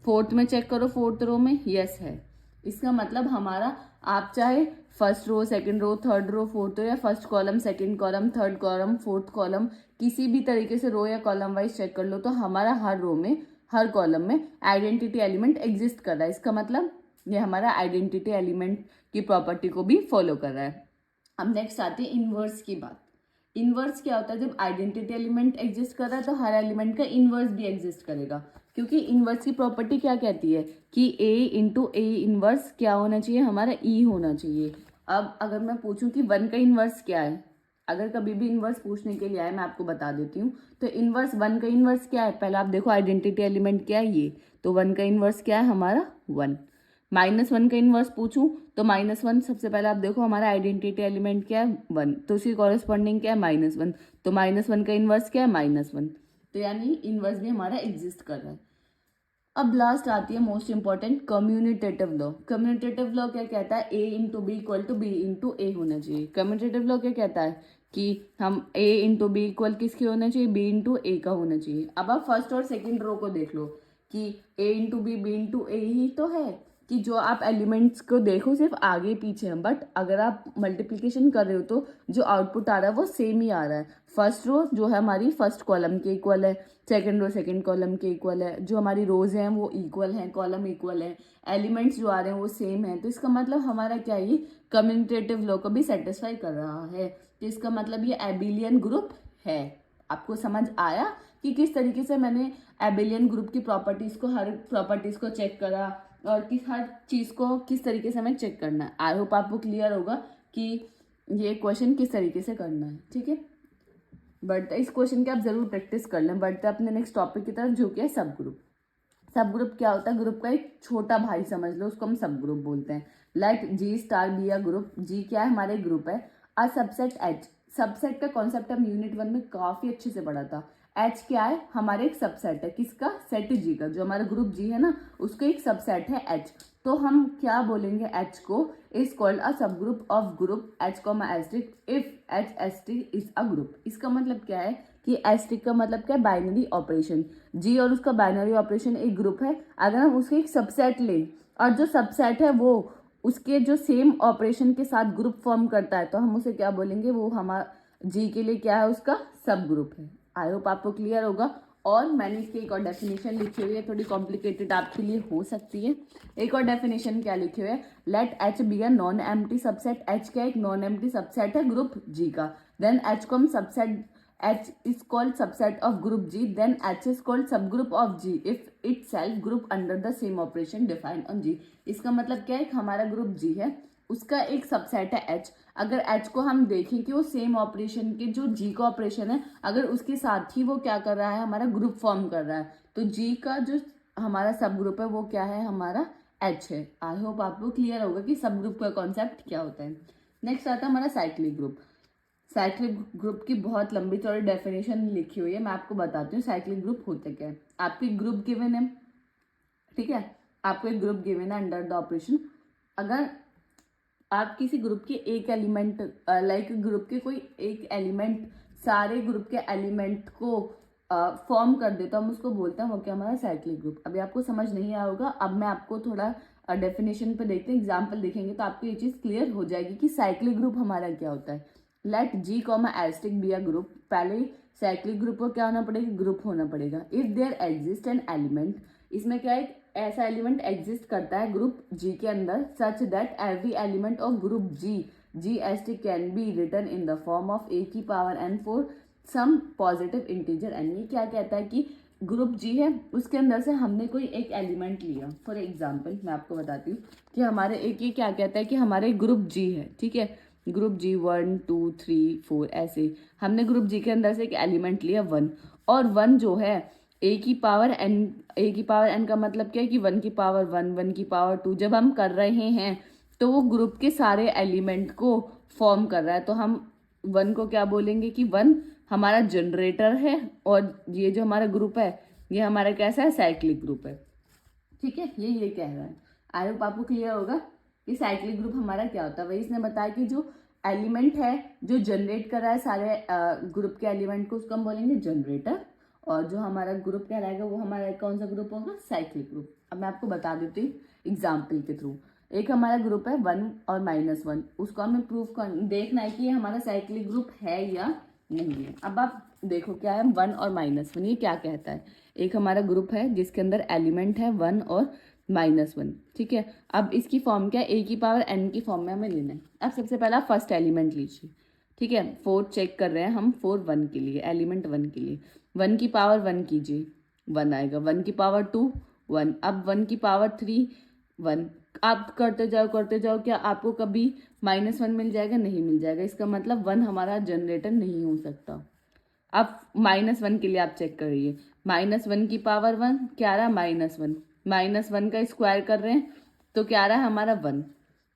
फोर्थ में चेक करो, फोर्थ रो में यस है। इसका मतलब हमारा, आप चाहे first row, second row, third row, fourth row, या first column, second column, third column, fourth column, किसी भी तरीके से रो या कॉलम वाइज चेक कर लो, तो हमारा हर रो में, हर कॉलम में आइडेंटिटी एलिमेंट एग्जिस्ट कर रहा है। इसका मतलब ये हमारा आइडेंटिटी एलिमेंट की प्रॉपर्टी को भी फॉलो कर रहा है। अब नेक्स्ट आती है इनवर्स की बात। इनवर्स क्या होता है? जब आइडेंटिटी एलिमेंट एग्जिस्ट कर रहा है तो हर एलिमेंट का इनवर्स भी एग्जिस्ट करेगा, क्योंकि इनवर्स की प्रॉपर्टी क्या कहती है कि A इंटू ए इनवर्स क्या होना चाहिए? हमारा E होना चाहिए। अब अगर मैं पूछूं कि 1 का इनवर्स क्या है, अगर कभी भी इनवर्स पूछने के लिए आए, मैं आपको बता देती हूँ। तो इनवर्स 1 का इनवर्स क्या है? पहले आप देखो आइडेंटिटी एलिमेंट क्या है ये, तो 1 का इनवर्स क्या है हमारा? 1। -1 का इनवर्स पूछूं तो -1, सबसे पहले आप देखो हमारा आइडेंटिटी एलिमेंट क्या है? 1, तो उसकी कॉरेस्पॉन्डिंग क्या है? -1, तो -1 का इनवर्स क्या है? -1, तो यानी इनवर्स भी हमारा एग्जिस्ट कर रहा है। अब लास्ट आती है most important, commutative law. Commutative law क्या कहता है? A into b equal to b into a होना चाहिए। कम्यूनिटेटिव लॉ क्या कहता है कि हम A इंटू बी इक्वल किसके होना चाहिए? B इंटू ए का होना चाहिए। अब आप फर्स्ट और सेकंड रो को देख लो कि A इंटू बी इंटू ए ही तो है, कि जो आप एलिमेंट्स को देखो सिर्फ आगे पीछे हैं, बट अगर आप मल्टीप्लिकेशन कर रहे हो तो जो आउटपुट आ रहा है वो सेम ही आ रहा है। फर्स्ट रो जो है हमारी फर्स्ट कॉलम के इक्वल है, सेकंड रो सेकंड कॉलम के इक्वल है, जो हमारी रोज हैं वो इक्वल हैं, कॉलम इक्वल है, एलिमेंट्स जो आ रहे हैं वो सेम है। तो इसका मतलब हमारा क्या है? ये कम्यूनिटेटिव लॉ को भी सेटिस्फाई कर रहा है। तो इसका मतलब ये एबिलियन ग्रुप है। आपको समझ आया कि किस तरीके से मैंने एबिलियन ग्रुप की प्रॉपर्टीज को, हर प्रॉपर्टीज को चेक करा, और किस हर चीज़ को किस तरीके से हमें चेक करना है। आई होप आपको क्लियर होगा कि ये क्वेश्चन किस तरीके से करना है, ठीक है। बढ़ते इस क्वेश्चन की आप जरूर प्रैक्टिस कर लें। बढ़ते अपने नेक्स्ट टॉपिक की तरफ, जो कि है सब ग्रुप। सब ग्रुप क्या होता है? ग्रुप का एक छोटा भाई समझ लो, उसको हम सब ग्रुप बोलते हैं। Let G star be a group. G क्या है? हमारे ग्रुप है। A subset H. सबसेट का कॉन्सेप्ट हम यूनिट 1 में काफी अच्छे से पढ़ा था। एच क्या है? हमारे एक सबसेट है, किसका? सेट जी का। जो हमारा ग्रुप जी है ना, उसका एक सबसेट है एच। तो हम क्या बोलेंगे एच को? Is called a sub group of group H comma asterisk if H asterisk is a group. इसका मतलब क्या है कि एस्ट्रिक का मतलब क्या है? Binary operation. जी और उसका बाइनरी ऑपरेशन एक ग्रुप है। अगर हम उसके एक सबसेट लें और जो सबसेट है वो उसके जो सेम ऑपरेशन के साथ ग्रुप फॉर्म करता है, तो हम उसे क्या बोलेंगे? वो हमारा जी के लिए क्या है? उसका सब ग्रुप है। आई होप आपको क्लियर होगा। और मैंने इसकी एक और डेफिनेशन लिखी हुई है, थोड़ी कॉम्प्लिकेटेड आपके लिए हो सकती है। एक और डेफिनेशन क्या लिखी हुई है? Let H be a non empty subset. H का एक नॉन एम्प्टी सबसेट है ग्रुप जी का। देन एच को हम subset, H is called subset of group G, then H is called subgroup of G if itself group under the same operation defined on G। इसका मतलब क्या है? हमारा group G है, उसका एक सबसेट है H। अगर H को हम देखें कि वो सेम ऑपरेशन के जो G का ऑपरेशन है, अगर उसके साथ ही वो क्या कर रहा है? हमारा ग्रुप फॉर्म कर रहा है, तो G का जो हमारा सब ग्रुप है वो क्या है? हमारा H है। आई होप आपको क्लियर होगा कि सब ग्रुप का कॉन्सेप्ट क्या होता है। नेक्स्ट आता है हमारा साइक्लिक ग्रुप। साइक्लिक ग्रुप की बहुत लंबी चौड़ी डेफिनेशन लिखी हुई है, मैं आपको बताती हूँ साइक्लिक ग्रुप होते क्या है। आपको एक ग्रुप गिवन है, ठीक है, आपको एक ग्रुप गिवन है अंडर द ऑपरेशन। अगर आप किसी ग्रुप के एक एलिमेंट, लाइक ग्रुप के कोई एक एलिमेंट सारे ग्रुप के एलिमेंट को फॉर्म कर देता, हम उसको बोलते हैं वो क्या? हमारा साइक्लिक ग्रुप। अभी आपको समझ नहीं आया होगा, अब मैं आपको थोड़ा डेफिनेशन पे देखते हैं, एग्जाम्पल देखेंगे तो आपको ये चीज़ क्लियर हो जाएगी कि साइक्लिक ग्रुप हमारा क्या होता है। Let G comma asterisk be a group. पहले साइक्लिक ग्रुप को क्या होना पड़ेगा? ग्रुप होना पड़ेगा। If there exist an element, इसमें क्या एक ऐसा एलिमेंट एग्जिस्ट करता है ग्रुप जी के अंदर, such that every element of group G asterisk can be written in the form of a की power n for some positive integer n. ये क्या कहता है कि ग्रुप जी है, उसके अंदर से हमने कोई एक एलिमेंट लिया। फॉर एग्जाम्पल मैं आपको बताती हूँ कि हमारे एक, ये क्या कहता है कि हमारे ग्रुप जी है, ठीक है, ग्रुप जी 1 2 3 4 ऐसे हमने ग्रुप जी के अंदर से एक एलिमेंट लिया 1, और 1 जो है ए की पावर एन, ए की पावर एन का मतलब क्या है कि 1 की पावर 1 1 की पावर 2 जब हम कर रहे हैं तो वो ग्रुप के सारे एलिमेंट को फॉर्म कर रहा है। तो हम 1 को क्या बोलेंगे कि 1 हमारा जनरेटर है, और ये जो हमारा ग्रुप है ये हमारा कैसा है? साइक्लिक ग्रुप है, ठीक है। ये कह रहा है। आई होप आपको क्लियर होगा कि साइक्लिक ग्रुप हमारा क्या होता है। वही इसने बताया कि जो एलिमेंट है जो जनरेट कर रहा है सारे ग्रुप के एलिमेंट को, उसको हम बोलेंगे जनरेटर। और जो हमारा ग्रुप कहलाएगा वो हमारा कौन सा ग्रुप होगा, साइक्लिक ग्रुप। अब मैं आपको बता देती हूँ एग्जाम्पल के थ्रू। एक हमारा ग्रुप है 1 और -1, उसको हमें प्रूफ कर देखना है कि ये हमारा साइक्लिक ग्रुप है या नहीं है। अब आप देखो क्या है 1 और -1, ये क्या कहता है। एक हमारा ग्रुप है जिसके अंदर एलिमेंट है 1 और -1, ठीक है। अब इसकी फॉर्म क्या है, a की पावर n की फॉर्म में हमें लेना है। अब सबसे पहला फर्स्ट एलिमेंट लीजिए, ठीक है। 4 चेक कर रहे हैं हम, 4 1 के लिए, एलिमेंट 1 के लिए। 1 की पावर 1 कीजिए, 1 आएगा। 1 की पावर 2 1। अब 1 की पावर 3 1। आप करते जाओ, क्या आपको कभी -1 मिल जाएगा, नहीं मिल जाएगा। इसका मतलब 1 हमारा जनरेटर नहीं हो सकता। अब -1 के लिए आप चेक करिए, -1 की पावर 1 क्या रहा, -1। -1 का स्क्वायर कर रहे हैं तो क्या रहा हमारा 1।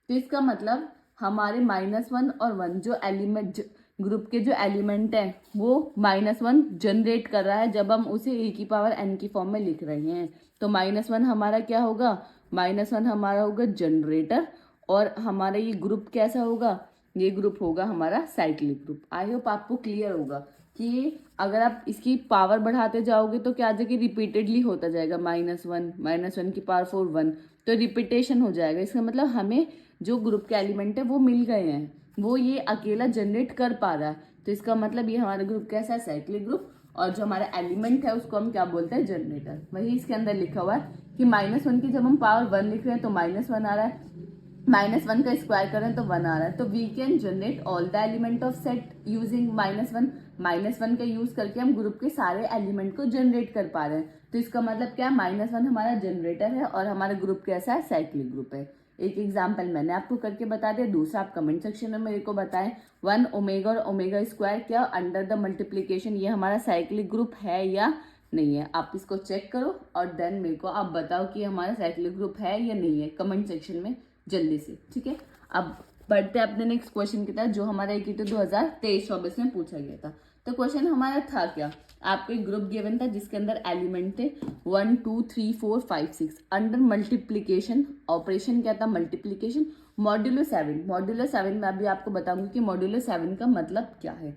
तो इसका मतलब हमारे -1 और 1 जो एलिमेंट ग्रुप के जो एलिमेंट है वो -1 जनरेट कर रहा है जब हम उसे a की पावर n की फॉर्म में लिख रहे हैं। तो -1 हमारा क्या होगा, -1 हमारा होगा जनरेटर। और हमारा ये ग्रुप कैसा होगा, ये ग्रुप होगा हमारा साइक्लिक ग्रुप। आई होप आपको क्लियर होगा कि अगर आप इसकी पावर बढ़ाते जाओगे तो क्या जगह रिपीटेडली होता जाएगा, -1 की पावर 4 1, तो रिपीटेशन हो जाएगा। इसका मतलब हमें जो ग्रुप के एलिमेंट है वो मिल गए हैं, वो ये अकेला जनरेट कर पा रहा है। तो इसका मतलब ये हमारा ग्रुप कैसा है, साइक्लिक ग्रुप। और जो हमारा एलिमेंट है उसको हम क्या बोलते हैं, जनरेटर। वही इसके अंदर लिखा हुआ है कि -1 की जब हम पावर 1 लिख रहे हैं तो -1 आ रहा है, -1 का स्क्वायर करें तो 1 आ रहा है। तो we can generate all the element of set using -1। -1 का यूज करके हम ग्रुप के सारे एलिमेंट को जनरेट कर पा रहे हैं। तो इसका मतलब क्या है, -1 हमारा जनरेटर है और हमारा ग्रुप कैसा है, साइक्लिक ग्रुप है। एक एग्जाम्पल मैंने आपको करके बता दिया, दूसरा आप कमेंट सेक्शन में मेरे को बताएं। 1 ओमेगा और ओमेगा स्क्वायर क्या अंडर द मल्टीप्लीकेशन ये हमारा साइक्लिक ग्रुप है या नहीं है। आप इसको चेक करो और देन मेरे को आप बताओ कि हमारा साइक्लिक ग्रुप है या नहीं है, कमेंट सेक्शन में जल्दी से, ठीक है। अब बढ़ते अपने नेक्स्ट क्वेश्चन की तरफ, जो हमारा 2023-24 में पूछा गया था। तो क्वेश्चन हमारा था क्या, आपको एक ग्रुप गिवन था जिसके अंदर एलिमेंट थे 1 2 3 4 5 6। अंडर मल्टीप्लीकेशन ऑपरेशन क्या था, मल्टीप्लीकेशन। मॉड्यूलो 7 में अभी आपको बताऊंगी कि मॉड्यूलो 7 का मतलब क्या है,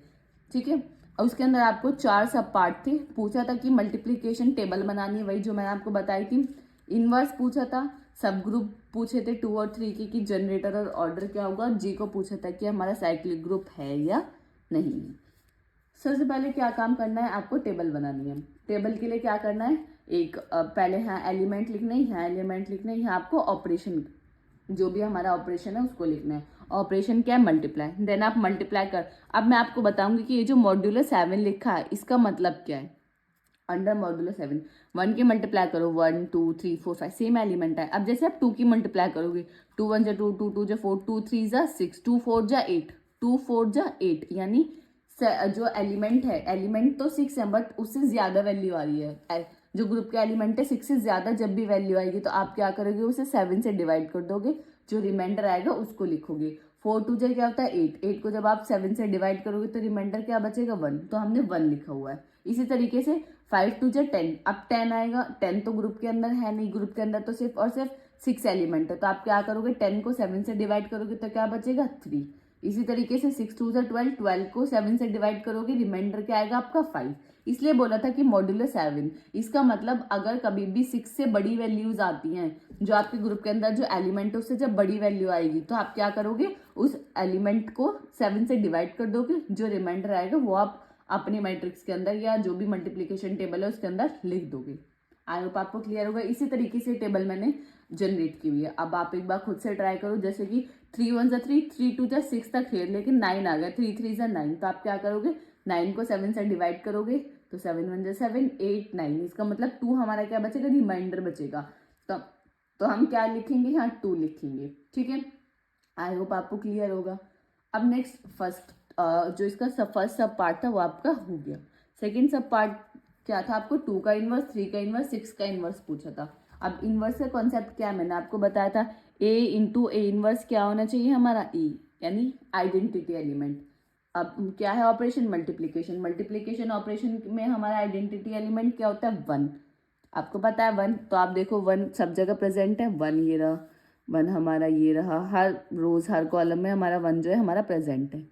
ठीक है। और उसके अंदर आपको 4 सब पार्ट थे। पूछा था कि मल्टीप्लीकेशन टेबल बनानी है, वही जो मैंने आपको बताई थी। इनवर्स पूछा था, सब ग्रुप पूछे थे 2 और 3 की कि जनरेटर और ऑर्डर क्या होगा। जी को पूछा था कि हमारा साइक्लिक ग्रुप है या नहीं है। सबसे पहले क्या काम करना है, आपको टेबल बनानी है। टेबल के लिए क्या करना है, एक पहले यहाँ एलिमेंट लिखना है, यहाँ एलिमेंट लिखना है, यहाँ आपको ऑपरेशन जो भी हमारा ऑपरेशन है उसको लिखना है। ऑपरेशन क्या है, मल्टीप्लाई। देन आप मल्टीप्लाई कर, अब मैं आपको बताऊंगी कि ये जो मॉड्यूलर 7 लिखा है इसका मतलब क्या है। अंडर मॉड्यूलर 7 1 की मल्टीप्लाई करो 1 2 3 4 5 सेम एलिमेंट है। अब जैसे आप 2 की मल्टीप्लाई करोगे 2 1 जा 2 2 2 जा 4 2 3 जा 6 2 4 जा 8 2 4 जा 8, यानी जो एलिमेंट है, एलिमेंट तो 6 है बट उससे ज्यादा वैल्यू आ रही है। जो ग्रुप का एलिमेंट है 6 से ज्यादा जब भी वैल्यू आएगी तो आप क्या करोगे, उसे 7 से डिवाइड कर दोगे, जो रिमाइंडर आएगा उसको लिखोगे। 4 2 जा क्या होता है 8, 8 को जब आप 7 से डिवाइड करोगे तो रिमाइंडर क्या बचेगा 1, तो हमने 1 लिखा हुआ है। इसी तरीके से 5 2 जा 10, अब 10 आएगा। 10 तो ग्रुप के अंदर है नहीं, ग्रुप के अंदर तो सिर्फ और सिर्फ 6 एलिमेंट है, तो आप क्या करोगे 10 को 7 से डिवाइड करोगे तो क्या बचेगा 3। इसी तरीके से 6 2 जा 12, 12 को 7 से डिवाइड करोगे, रिमाइंडर क्या आएगा आपका 5। इसलिए बोला था कि मॉड्यूलर 7, इसका मतलब अगर कभी भी 6 से बड़ी वैल्यूज आती हैं, जो आपके ग्रुप के अंदर जो एलिमेंट है उससे जब बड़ी वैल्यू आएगी तो आप क्या करोगे, उस एलिमेंट को 7 से डिवाइड कर दोगे, जो रिमाइंडर आएगा वो आप अपने मैट्रिक्स के अंदर या जो भी मल्टीप्लिकेशन टेबल है उसके अंदर लिख दोगे। आई होप आपको क्लियर होगा। इसी तरीके से टेबल मैंने जनरेट की हुई है। अब आप एक बार खुद से ट्राई करो, जैसे कि 3 1 जा 3 3 2 जा 6 तक है, लेकिन 9 आ गया, 3 3 जा 9, तो आप क्या करोगे 9 को 7 से डिवाइड करोगे तो 7 1 जा 7 8 9, इसका मतलब 2 हमारा क्या बचेगा, रिमाइंडर बचेगा। तो हम क्या लिखेंगे, यहाँ 2 लिखेंगे, ठीक है। आई होप आपको क्लियर होगा। अब नेक्स्ट फर्स्ट जो इसका फर्स्ट सब पार्ट था वो आपका हो गया। सेकेंड सब पार्ट क्या था, आपको 2 का इनवर्स 3 का इनवर्स 6 का इनवर्स पूछा था। अब इनवर्स का कॉन्सेप्ट क्या है, मैंने आपको बताया था A इंटू ए इनवर्स क्या होना चाहिए हमारा E, यानी आइडेंटिटी एलिमेंट। अब क्या है ऑपरेशन, मल्टीप्लीकेशन। मल्टीप्लीकेशन ऑपरेशन में हमारा आइडेंटिटी एलिमेंट क्या होता है 1, आपको पता है 1, तो आप देखो 1 सब जगह प्रेजेंट है, 1 ये रहा, 1 हमारा ये रहा, हर रोज हर कॉलम में हमारा 1 जो है हमारा प्रेजेंट है।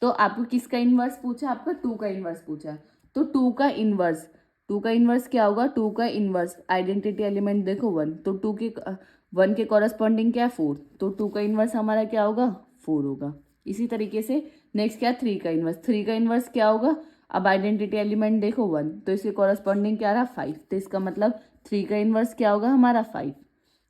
तो आपको किसका इन्वर्स पूछा, आपका 2 का इन्वर्स पूछा है। तो 2 का इन्वर्स क्या होगा, 2 का इन्वर्स आइडेंटिटी एलिमेंट देखो 1, तो 1 के कॉरस्पॉन्डिंग क्या है 4, तो 2 का इन्वर्स हमारा क्या होगा 4 होगा। इसी तरीके से नेक्स्ट क्या 3 का इन्वर्स, 3 का इन्वर्स क्या होगा, अब आइडेंटिटी एलिमेंट देखो 1, तो इसके कॉरस्पॉन्डिंग क्या रहा 5, तो इसका मतलब 3 का इन्वर्स क्या होगा हमारा 5।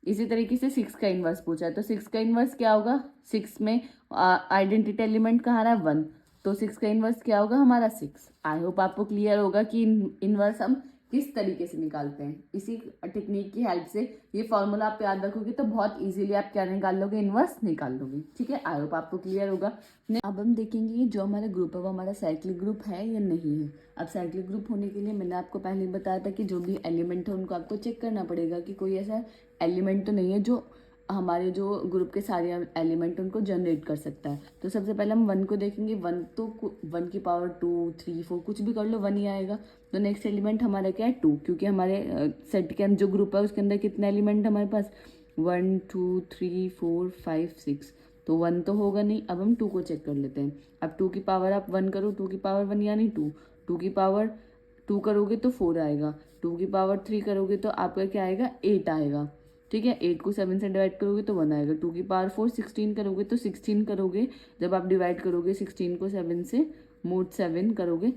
इसी तरीके से 6 का इन्वर्स पूछा है, तो 6 का इन्वर्स क्या होगा, 6 में आइडेंटिटी एलिमेंट कहाँ रहा है 1, तो 6 का इन्वर्स क्या होगा हमारा 6। आई होप आपको क्लियर होगा कि इन्वर्स हम किस तरीके से निकालते हैं। इसी टेक्निक की हेल्प से ये फॉर्मूला आप याद रखोगे तो बहुत इजीली आप क्या निकाल लोगे, इन्वर्स निकाल लोगे। ठीक है, आई होप आपको क्लियर होगा। अब हम देखेंगे जो हमारा ग्रुप है वो हमारा साइक्लिक ग्रुप है या नहीं है। अब साइक्लिक ग्रुप होने के लिए मैंने आपको पहले बताया था कि जो भी एलिमेंट है उनको आपको चेक करना पड़ेगा कि कोई ऐसा एलिमेंट तो नहीं है जो हमारे जो ग्रुप के सारे एलिमेंट उनको जनरेट कर सकता है। तो सबसे पहले हम 1 को देखेंगे। 1 तो 1 की पावर 2 3 4 कुछ भी कर लो 1 ही आएगा। तो नेक्स्ट एलिमेंट हमारा क्या है 2, क्योंकि हमारे सेट के अंदर जो ग्रुप है उसके अंदर कितने एलिमेंट हमारे पास 1 2 3 4 5 6, तो 1 तो होगा नहीं। अब हम 2 को चेक कर लेते हैं। अब 2 की पावर आप 1 करो, 2 की पावर 1 यानी 2, 2 की पावर 2 करोगे तो 4 आएगा, 2 की पावर 3 करोगे तो आपका क्या आएगा 8 आएगा। ठीक है, 8 को 7 से डिवाइड करोगे तो 1 आएगा। 2 की पावर 4 16 करोगे तो 16 करोगे, जब आप डिवाइड करोगे 16 को 7 से मोड 7 करोगे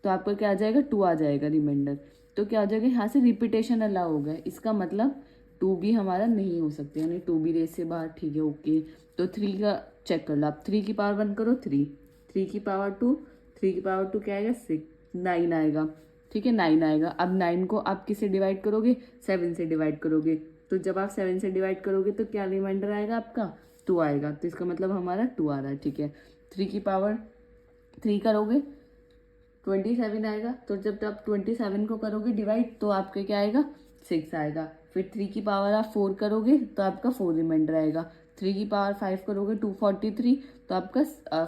तो आपका क्या आ जाएगा 2 आ जाएगा रिमाइंडर। तो क्या हो जाएगा यहाँ से रिपीटेशन अलाउ हो गया, इसका मतलब 2 भी हमारा नहीं हो सकते, यानी 2 भी रेस से बाहर। ठीक है, ओके। तो 3 का चेक कर लो आप, 3 की पावर 1 करो 3, 3 की पावर 2, 3 की पावर 2 क्या आएगा 6, 9 आएगा। ठीक है, 9 आएगा। अब 9 को आप किससे डिवाइड करोगे 7 से डिवाइड करोगे, तो जब आप 7 से डिवाइड करोगे तो क्या रिमाइंडर आएगा आपका 2 आएगा। तो इसका मतलब हमारा 2 आ रहा है। ठीक है, 3 की पावर 3 करोगे 27 आएगा, तो जब आप 27 को करोगे डिवाइड तो आपका क्या आएगा 6 आएगा। फिर 3 की पावर आप 4 करोगे तो आपका 4 रिमाइंडर आएगा। 3 की पावर 5 करोगे 243, तो आपका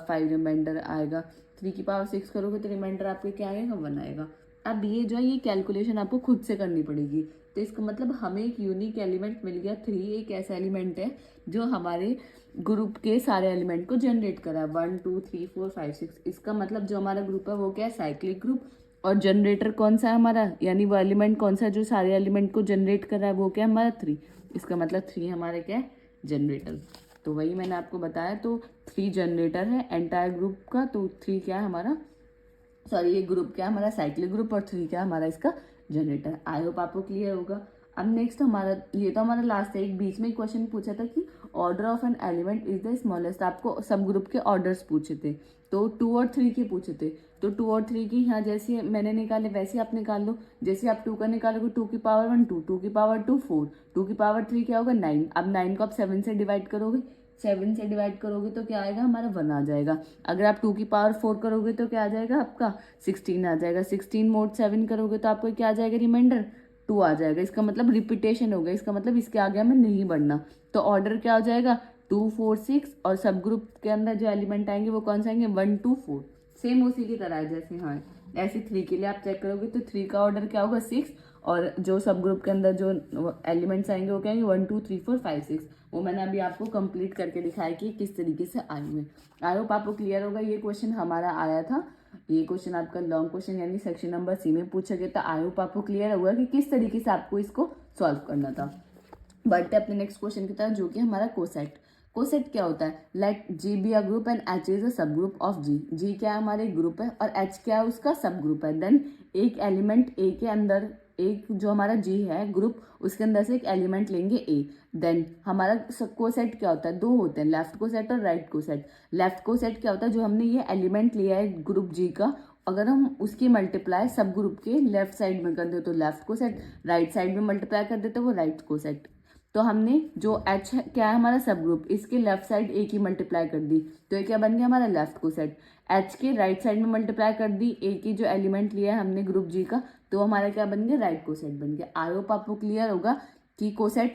5 रिमाइंडर आएगा। 3 की पावर 6 करोगे तो रिमाइंडर आपके क्या आएगा 1 आएगा। अब ये जो है ये कैलकुलेशन आपको खुद से करनी पड़ेगी। तो इसका मतलब हमें एक यूनिक एलिमेंट मिल गया 3, एक ऐसा एलिमेंट है जो हमारे ग्रुप के सारे एलिमेंट को जनरेट करा है 1 2 3 4 5 6। इसका मतलब जो हमारा ग्रुप है वो क्या है साइक्लिक ग्रुप, और जनरेटर कौन सा है हमारा, यानी वो एलिमेंट कौन सा जो सारे एलिमेंट को जनरेट कर रहा है वो क्या है हमारा 3। इसका मतलब 3 हमारे क्या है जनरेटर। तो वही मैंने आपको बताया, तो 3 जनरेटर है एंटायर ग्रुप का। तो 3 क्या है हमारा, सॉरी ये ग्रुप क्या है हमारा साइक्लिक ग्रुप, और 3 क्या है हमारा इसका जनरेटर। आई होप आपको क्लियर होगा। अब नेक्स्ट हमारा ये तो हमारा लास्ट है। एक बीच में क्वेश्चन पूछा था कि order of an element is the smallest, आपको सब ग्रुप के ऑर्डर्स पूछे थे, तो 2 और 3 के पूछे थे। तो 2 और 3 की यहाँ जैसे मैंने निकाले वैसे आप निकाल लो। जैसे आप 2 का निकालोगे 2 की पावर 1 2, 2 की पावर 2 4, 2 की पावर 3 क्या होगा 9। अब 9 को आप 7 से डिवाइड करोगे, 7 से डिवाइड करोगे तो क्या आएगा हमारा 1 आ जाएगा। अगर आप 2 की पावर 4 करोगे तो क्या आ जाएगा आपका 16 आ जाएगा। 16 मोड 7 करोगे तो आपको क्या आ जाएगा रिमाइंडर 2 आ जाएगा। इसका मतलब रिपीटेशन हो गया, इसका मतलब इसके आगे हमें नहीं बढ़ना। तो ऑर्डर क्या हो जाएगा 2 4 6, और सब ग्रुप के अंदर जो एलिमेंट आएंगे वो कौन से आएंगे 1 2 4, सेम उसी की तरह है जैसे। हाँ, ऐसे 3 के लिए आप चेक करोगे तो 3 का ऑर्डर क्या होगा 6, और जो सब ग्रुप के अंदर जो एलिमेंट्स आएंगे वो क्या आएंगे 1 2 3 4 5 6। वो मैंने अभी आपको कंप्लीट करके दिखाया कि किस तरीके से आए हुए। आई होप आपको क्लियर होगा। ये क्वेश्चन हमारा आया था, ये क्वेश्चन आपका लॉन्ग क्वेश्चन यानी सेक्शन नंबर सी में पूछा गया था। आई होप आपको क्लियर होगा कि किस तरीके से आपको इसको सॉल्व करना था। बढ़ते अपने नेक्स्ट क्वेश्चन की तरफ, जो कि हमारा कोसेट। कोसेट क्या होता है, let G be a group and H is a sub group of जी। जी क्या है हमारे ग्रुप है और एच क्या है उसका सब ग्रुप है। देन एक एलिमेंट ए के अंदर, एक जो हमारा जी है ग्रुप उसके अंदर से एक एलिमेंट लेंगे ए। देन हमारा कोसेट क्या होता है, 2 होते हैं, लेफ्ट कोसेट और राइट कोसेट। लेफ्ट कोसेट क्या होता है, जो हमने ये एलिमेंट लिया है ग्रुप जी का, अगर हम उसकी मल्टीप्लाई सब ग्रुप के लेफ्ट साइड में कर दे तो लेफ्ट कोसेट, राइट साइड में मल्टीप्लाई कर दे तो वो राइट कोसेट। तो हमने जो एच है क्या है हमारा सब ग्रुप, इसके लेफ्ट साइड ए की मल्टीप्लाई कर दी तो ये क्या बन गया हमारा लेफ्ट कोसेट। एच के राइट साइड में मल्टीप्लाई कर दी ए की जो एलिमेंट लिया है हमने ग्रुप जी का, तो हमारा क्या बन गया राइट कोसेट बन गया। आई होप आपको क्लियर होगा कि कोसेट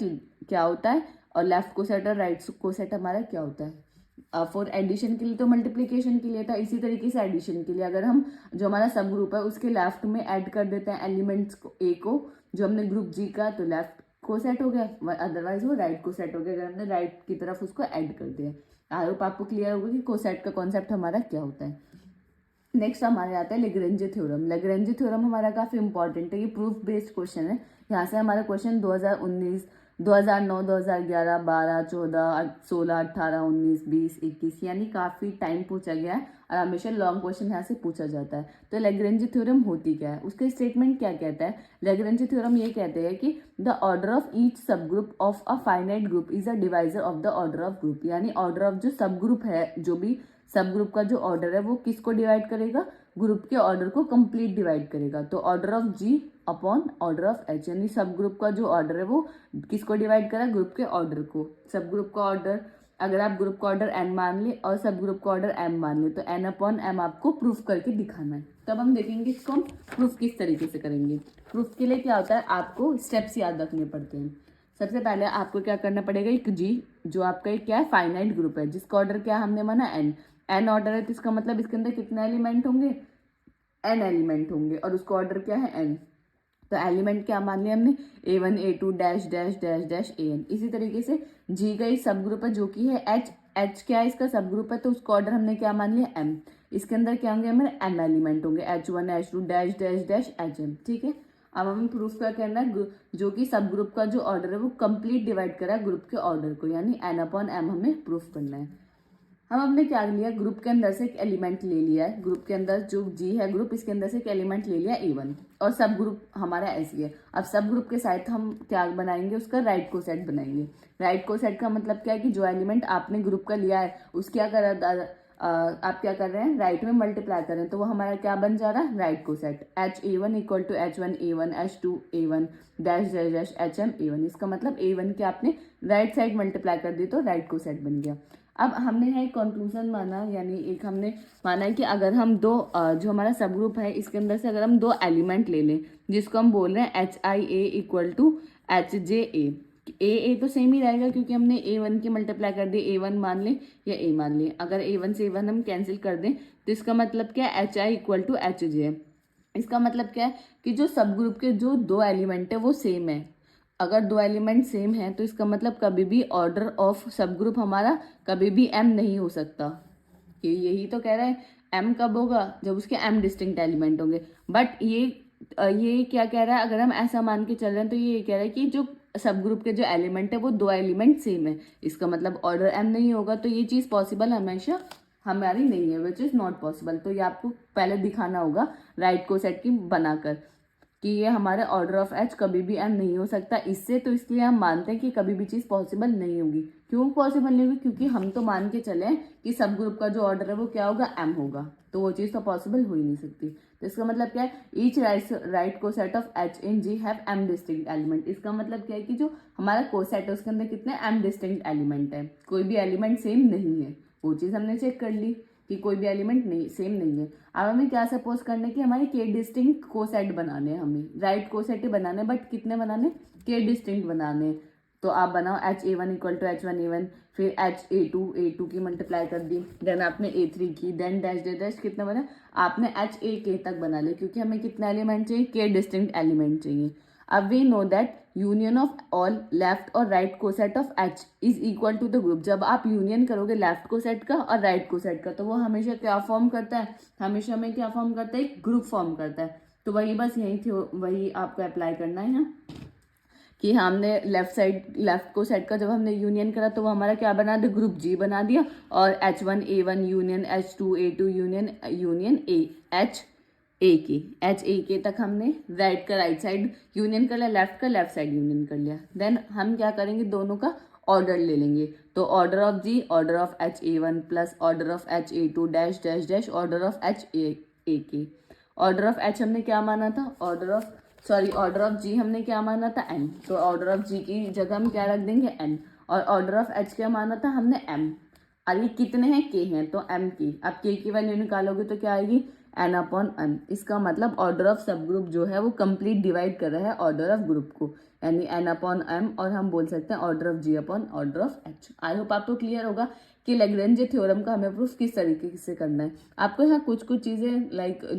क्या होता है और लेफ्ट कोसेट और राइट कोसेट हमारा क्या होता है। फॉर एडिशन के लिए तो मल्टीप्लिकेशन के लिए था, इसी तरीके से एडिशन के लिए अगर हम जो हमारा सब ग्रुप है उसके लेफ्ट में ऐड कर देते हैं एलिमेंट्स को ए को जो हमने ग्रुप जी का, तो लेफ्ट कोसेट हो गया, अदरवाइज वो राइट कोसेट हो गया अगर हमने राइट की तरफ उसको ऐड कर दिया। आई होप आपको क्लियर होगा कि कोसेट का कॉन्सेप्ट हमारा क्या होता है। नेक्स्ट हमारे आता है लेग्रेंजे थ्योरम। लेग्रेंजे थ्योरम हमारा काफी इंपॉर्टेंट है, ये प्रूफ बेस्ड क्वेश्चन है। यहाँ से हमारा क्वेश्चन 2019, 2009, 2011, 12, 14, 16, 18, 19, 20, 21 यानी काफी टाइम पूछा गया है और हमेशा लॉन्ग क्वेश्चन यहाँ से पूछा जाता है। तो लेग्रेंजे थ्योरम होती क्या है, उसके स्टेटमेंट क्या कहता है। लेग्रेंजे थ्योरम ये कहते हैं कि द ऑर्डर ऑफ ईच सब group of a finite group is a divisor of the order of group, यानी ऑर्डर ऑफ जो सब ग्रुप है, जो भी सब ग्रुप का जो ऑर्डर है वो किसको डिवाइड करेगा, ग्रुप के ऑर्डर को कंप्लीट डिवाइड करेगा। तो order of G upon order of H, यानी सब ग्रुप का जो ऑर्डर है वो किसको डिवाइड करा, ग्रुप के ऑर्डर को। सब ग्रुप का ऑर्डर, अगर आप ग्रुप का ऑर्डर एन मान ले और सब ग्रुप का ऑर्डर एम मान ले तो एन अपॉन एम आपको प्रूफ करके दिखाना है। तब हम देखेंगे इसको हम प्रूफ किस तरीके से करेंगे। प्रूफ के लिए क्या होता है, आपको स्टेप्स याद रखने पड़ते हैं। सबसे पहले आपको क्या करना पड़ेगा, एक जी जो आपका एक क्या है फाइनाइट ग्रुप है जिसका ऑर्डर क्या हमने माना एन, एन ऑर्डर है तो इसका मतलब इसके अंदर कितने एलिमेंट होंगे, एन एलिमेंट होंगे और उसका ऑर्डर क्या है एन। तो एलिमेंट क्या मान लिया हमने, A1, A2 dash dash dash dash AN। इसी तरीके से जी का एक सब ग्रुप है जो कि है H, H क्या है इसका सब ग्रुप है तो उसका ऑर्डर हमने क्या मान लिया M। इसके अंदर क्या होंगे हमारे M एलिमेंट होंगे, H1, H2 dash dash dash HM। ठीक है, अब हमें प्रूफ क्या करना है, जो कि सब ग्रुप का जो ऑर्डर है वो कंप्लीट डिवाइड करा है ग्रुप के ऑर्डर को, यानी N अपॉन M हमें प्रूफ करना है। हम हमने क्या लिया, ग्रुप के अंदर से एक एलिमेंट ले लिया है, ग्रुप के अंदर जो जी है ग्रुप इसके अंदर से एक एलिमेंट ले लिया A1 और सब ग्रुप हमारा ऐसी है। अब सब ग्रुप के साथ हम क्या बनाएंगे, उसका राइट को सेट बनाएंगे। राइट को सेट का मतलब क्या है कि जो एलिमेंट आपने ग्रुप का लिया है उस क्या कर आप क्या कर रहे हैं, राइट में मल्टीप्लाई कर रहे हैं तो वो हमारा क्या बन जा रहा है, right coset. H A1 equal to H1 A1 H2 A1 dash dash dash HM A1। इसका मतलब A1 के आपने राइट साइड मल्टीप्लाई कर दी तो राइट को सेट बन गया। अब हमने है कंक्लूजन माना, यानी एक हमने माना है कि अगर हम दो जो हमारा सब ग्रुप है इसके अंदर से अगर हम दो एलिमेंट ले लें जिसको हम बोल रहे हैं HIA इक्वल टू HJA, ए तो सेम ही रहेगा क्योंकि हमने A1 की मल्टीप्लाई कर दी, A1 मान लें या A मान लें। अगर A1 से A1 हम कैंसिल कर दें तो इसका मतलब क्या है, HI इक्वल टू HJ। इसका मतलब क्या है कि जो सब ग्रुप के जो दो एलिमेंट है वो सेम है। अगर दो एलिमेंट सेम है तो इसका मतलब कभी भी ऑर्डर ऑफ सब ग्रुप हमारा कभी भी M नहीं हो सकता। यही तो कह रहा है, M कब होगा, जब उसके M डिस्टिंक्ट एलिमेंट होंगे। बट ये क्या कह रहा है, अगर हम ऐसा मान के चल रहे हैं तो ये कह रहा है कि जो सब ग्रुप के जो एलिमेंट है वो दो एलिमेंट सेम है, इसका मतलब ऑर्डर M नहीं होगा। तो ये चीज़ पॉसिबल हमेशा हमारी नहीं है, विच इज़ नॉट पॉसिबल। तो ये आपको पहले दिखाना होगा राइट को सेट की बनाकर कि ये हमारे ऑर्डर ऑफ एच कभी भी एम नहीं हो सकता इससे। तो इसलिए हम मानते हैं कि कभी भी चीज़ पॉसिबल नहीं होगी। क्यों पॉसिबल नहीं होगी, क्योंकि हम तो मान के चले कि सब ग्रुप का जो ऑर्डर है वो क्या होगा, एम होगा। तो वो चीज़ तो पॉसिबल हो ही नहीं सकती। तो इसका मतलब क्या है, each right coset of H in G have M distinct element. इसका मतलब क्या है कि जो हमारा को सेट है उसके अंदर कितने एम डिस्टिंक्ट एलिमेंट है, कोई भी एलिमेंट सेम नहीं है। वो चीज़ हमने चेक कर ली कि कोई भी एलिमेंट नहीं सेम नहीं है। अब हमें क्या सपोज करना है कि हमारे के डिस्टिंक्ट कोसेट बनाने हैं, हमें राइट कोसेट ही बनाने, बट कितने बनाने, के डिस्टिंक्ट बनाने। तो आप बनाओ HA1 इक्वल टू H1A1, फिर HA2 की मल्टीप्लाई कर दी, देन आपने A3 की, देन डैश डैश डैश कितना बना, आपने HAK तक बना लिया क्योंकि हमें कितने एलिमेंट चाहिए, के डिस्टिंक्ट एलिमेंट चाहिए। अब we know that union of all left और right coset of H is equal to the group. जब आप यूनियन करोगे लेफ्ट कोसेट का और राइट कोसेट का तो वो हमेशा क्या फॉर्म करता है, हमेशा में क्या फॉर्म करता है, एक ग्रुप फॉर्म करता है। तो वही बस यही थी, वही आपको अप्लाई करना है यहाँ कि हमने लेफ्ट को सेट का जब हमने यूनियन करा तो वो हमारा क्या बना दिया, ग्रुप जी बना दिया। और H1A1 union H2A2 union HAK तक हमने राइट का राइट साइड यूनियन कर लिया, लेफ्ट का लेफ्ट साइड यूनियन कर लिया। देन हम क्या करेंगे, दोनों का ऑर्डर ले लेंगे। तो order of G, order of HA1 plus order of HA2 dash dash dash order of HAK। Order of H हमने क्या माना था, ऑर्डर ऑफ जी हमने क्या माना था, n। तो ऑर्डर ऑफ जी की जगह हम क्या रख देंगे, n। और ऑर्डर ऑफ H क्या माना था हमने, m। और ये कितने हैं, k हैं, तो m की। अब k की वैल्यू निकालोगे तो क्या आएगी, n अपॉन n। इसका मतलब ऑर्डर ऑफ सब ग्रुप जो है वो कंप्लीट डिवाइड कर रहा है ऑर्डर ऑफ ग्रुप को, यानी n अपॉन m। और हम बोल सकते हैं order of g upon order of h। I hope आपको क्लियर होगा कि लेग्रेंजे थ्योरम का हमें प्रूफ किस तरीके से करना है। आपको यहाँ कुछ चीज़ें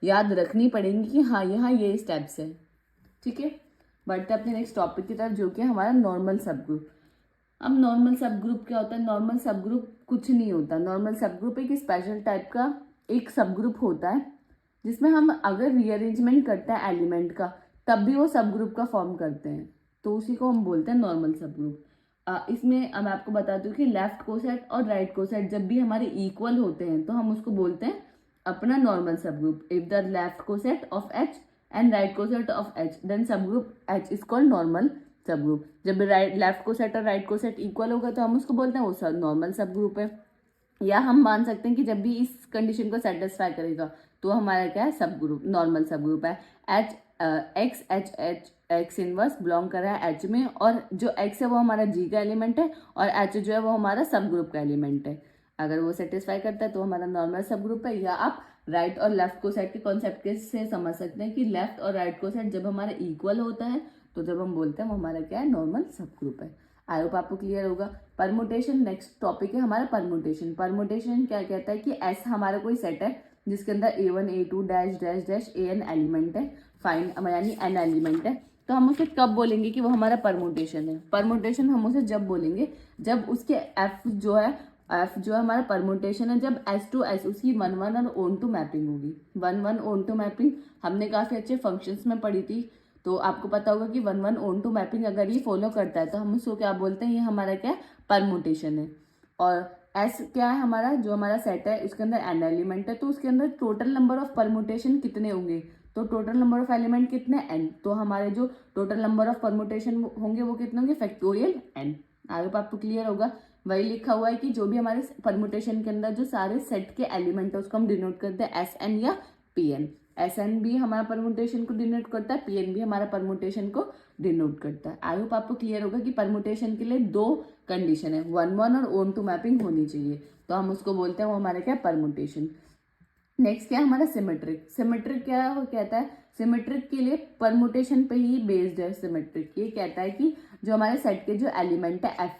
याद रखनी पड़ेंगी कि हाँ यहाँ ये स्टेप्स है, ठीक है। बढ़ते हैं अपने नेक्स्ट टॉपिक की तरफ, जो कि हमारा नॉर्मल सब ग्रुप। अब नॉर्मल सब ग्रुप क्या होता है? नॉर्मल सब ग्रुप कुछ नहीं होता। नॉर्मल सब ग्रुप एक स्पेशल टाइप का एक सब ग्रुप होता है, जिसमें हम अगर रीअरेंजमेंट करते हैं एलिमेंट का, तब भी वो सब ग्रुप का फॉर्म करते हैं, तो उसी को हम बोलते हैं नॉर्मल सब ग्रुप। इसमें अब मैं आपको बता दूं कि लेफ्ट कोसेट और राइट कोसेट जब भी हमारे इक्वल होते हैं तो हम उसको बोलते हैं अपना normal subgroup. If the left coset of H and right coset of H, then subgroup H is called normal subgroup. जब लेफ्ट कोसेट और राइट कोसेट इक्वल होगा तो हम उसको बोलते हैं वो सब नॉर्मल सब ग्रुप है। या हम मान सकते हैं कि जब भी इस कंडीशन को सेटिस्फाई करेगा तो हमारा क्या है? सब ग्रुप, नॉर्मल सब ग्रुप है। H x H H x inverse belong कर रहा है एच में, और जो एक्स है वो हमारा जी का एलिमेंट है, और एच जो है वो हमारा सब ग्रुप का एलिमेंट है। अगर वो सेटिस्फाई करता है तो हमारा नॉर्मल सब ग्रुप है। या आप राइट और लेफ्ट को सेट के कॉन्सेप्ट के से समझ सकते हैं कि लेफ्ट और राइट को सेट जब हमारा इक्वल होता है तो जब हम बोलते हैं वो हमारा क्या है? नॉर्मल सब ग्रुप है। आई होप आपको क्लियर होगा। परमुटेशन नेक्स्ट टॉपिक है हमारा परमुटेशन। परमुटेशन क्या कहता है कि एस हमारा कोई सेट है जिसके अंदर A1 A2 dash dash dash AN element है, फाइन यानी N एलिमेंट है, तो हम उसे कब बोलेंगे कि वो हमारा परमुटेशन है? परमुटेशन हम उसे जब बोलेंगे जब उसके एफ जो है हमारा परमुटेशन है, जब S टू S उसकी 1-1 और ऑन टू मैपिंग होगी। 1-1 ऑन टू मैपिंग हमने काफी अच्छे फंक्शंस में पढ़ी थी, तो आपको पता होगा कि 1-1 ऑन टू मैपिंग अगर ये फॉलो करता है तो हम उसको क्या बोलते हैं? ये हमारा क्या है? परमुटेशन है। और एस क्या है हमारा? जो हमारा सेट है उसके अंदर एन एलिमेंट है, तो उसके अंदर टोटल नंबर ऑफ परमुटेशन कितने होंगे? तो टोटल नंबर ऑफ एलिमेंट कितने? एन। तो हमारे जो टोटल नंबर ऑफ परमुटेशन होंगे वो कितने होंगे? Factorial n. आगे आपको क्लियर होगा। वही लिखा हुआ है कि जो भी हमारे परमुटेशन के अंदर जो सारे सेट के एलिमेंट है उसको हम डिनोट करते हैं एस एन या पी एन। एस एन भी हमारा परमुटेशन को डिनोट करता है, पी एन भी हमारा परमुटेशन को डिनोट करता है। आई होप आपको क्लियर होगा कि परमुटेशन के लिए दो कंडीशन है, 1-1 और ऑन टू मैपिंग होनी चाहिए, तो हम उसको बोलते हैं वो हमारा क्या? परमुटेशन। नेक्स्ट क्या है हमारा? सिमेट्रिक। सिमेट्रिक क्या वो कहता है? सिमेट्रिक के लिए परमुटेशन पे ही बेस्ड है। सिमेट्रिक ये कहता है कि जो हमारे सेट के जो एलिमेंट है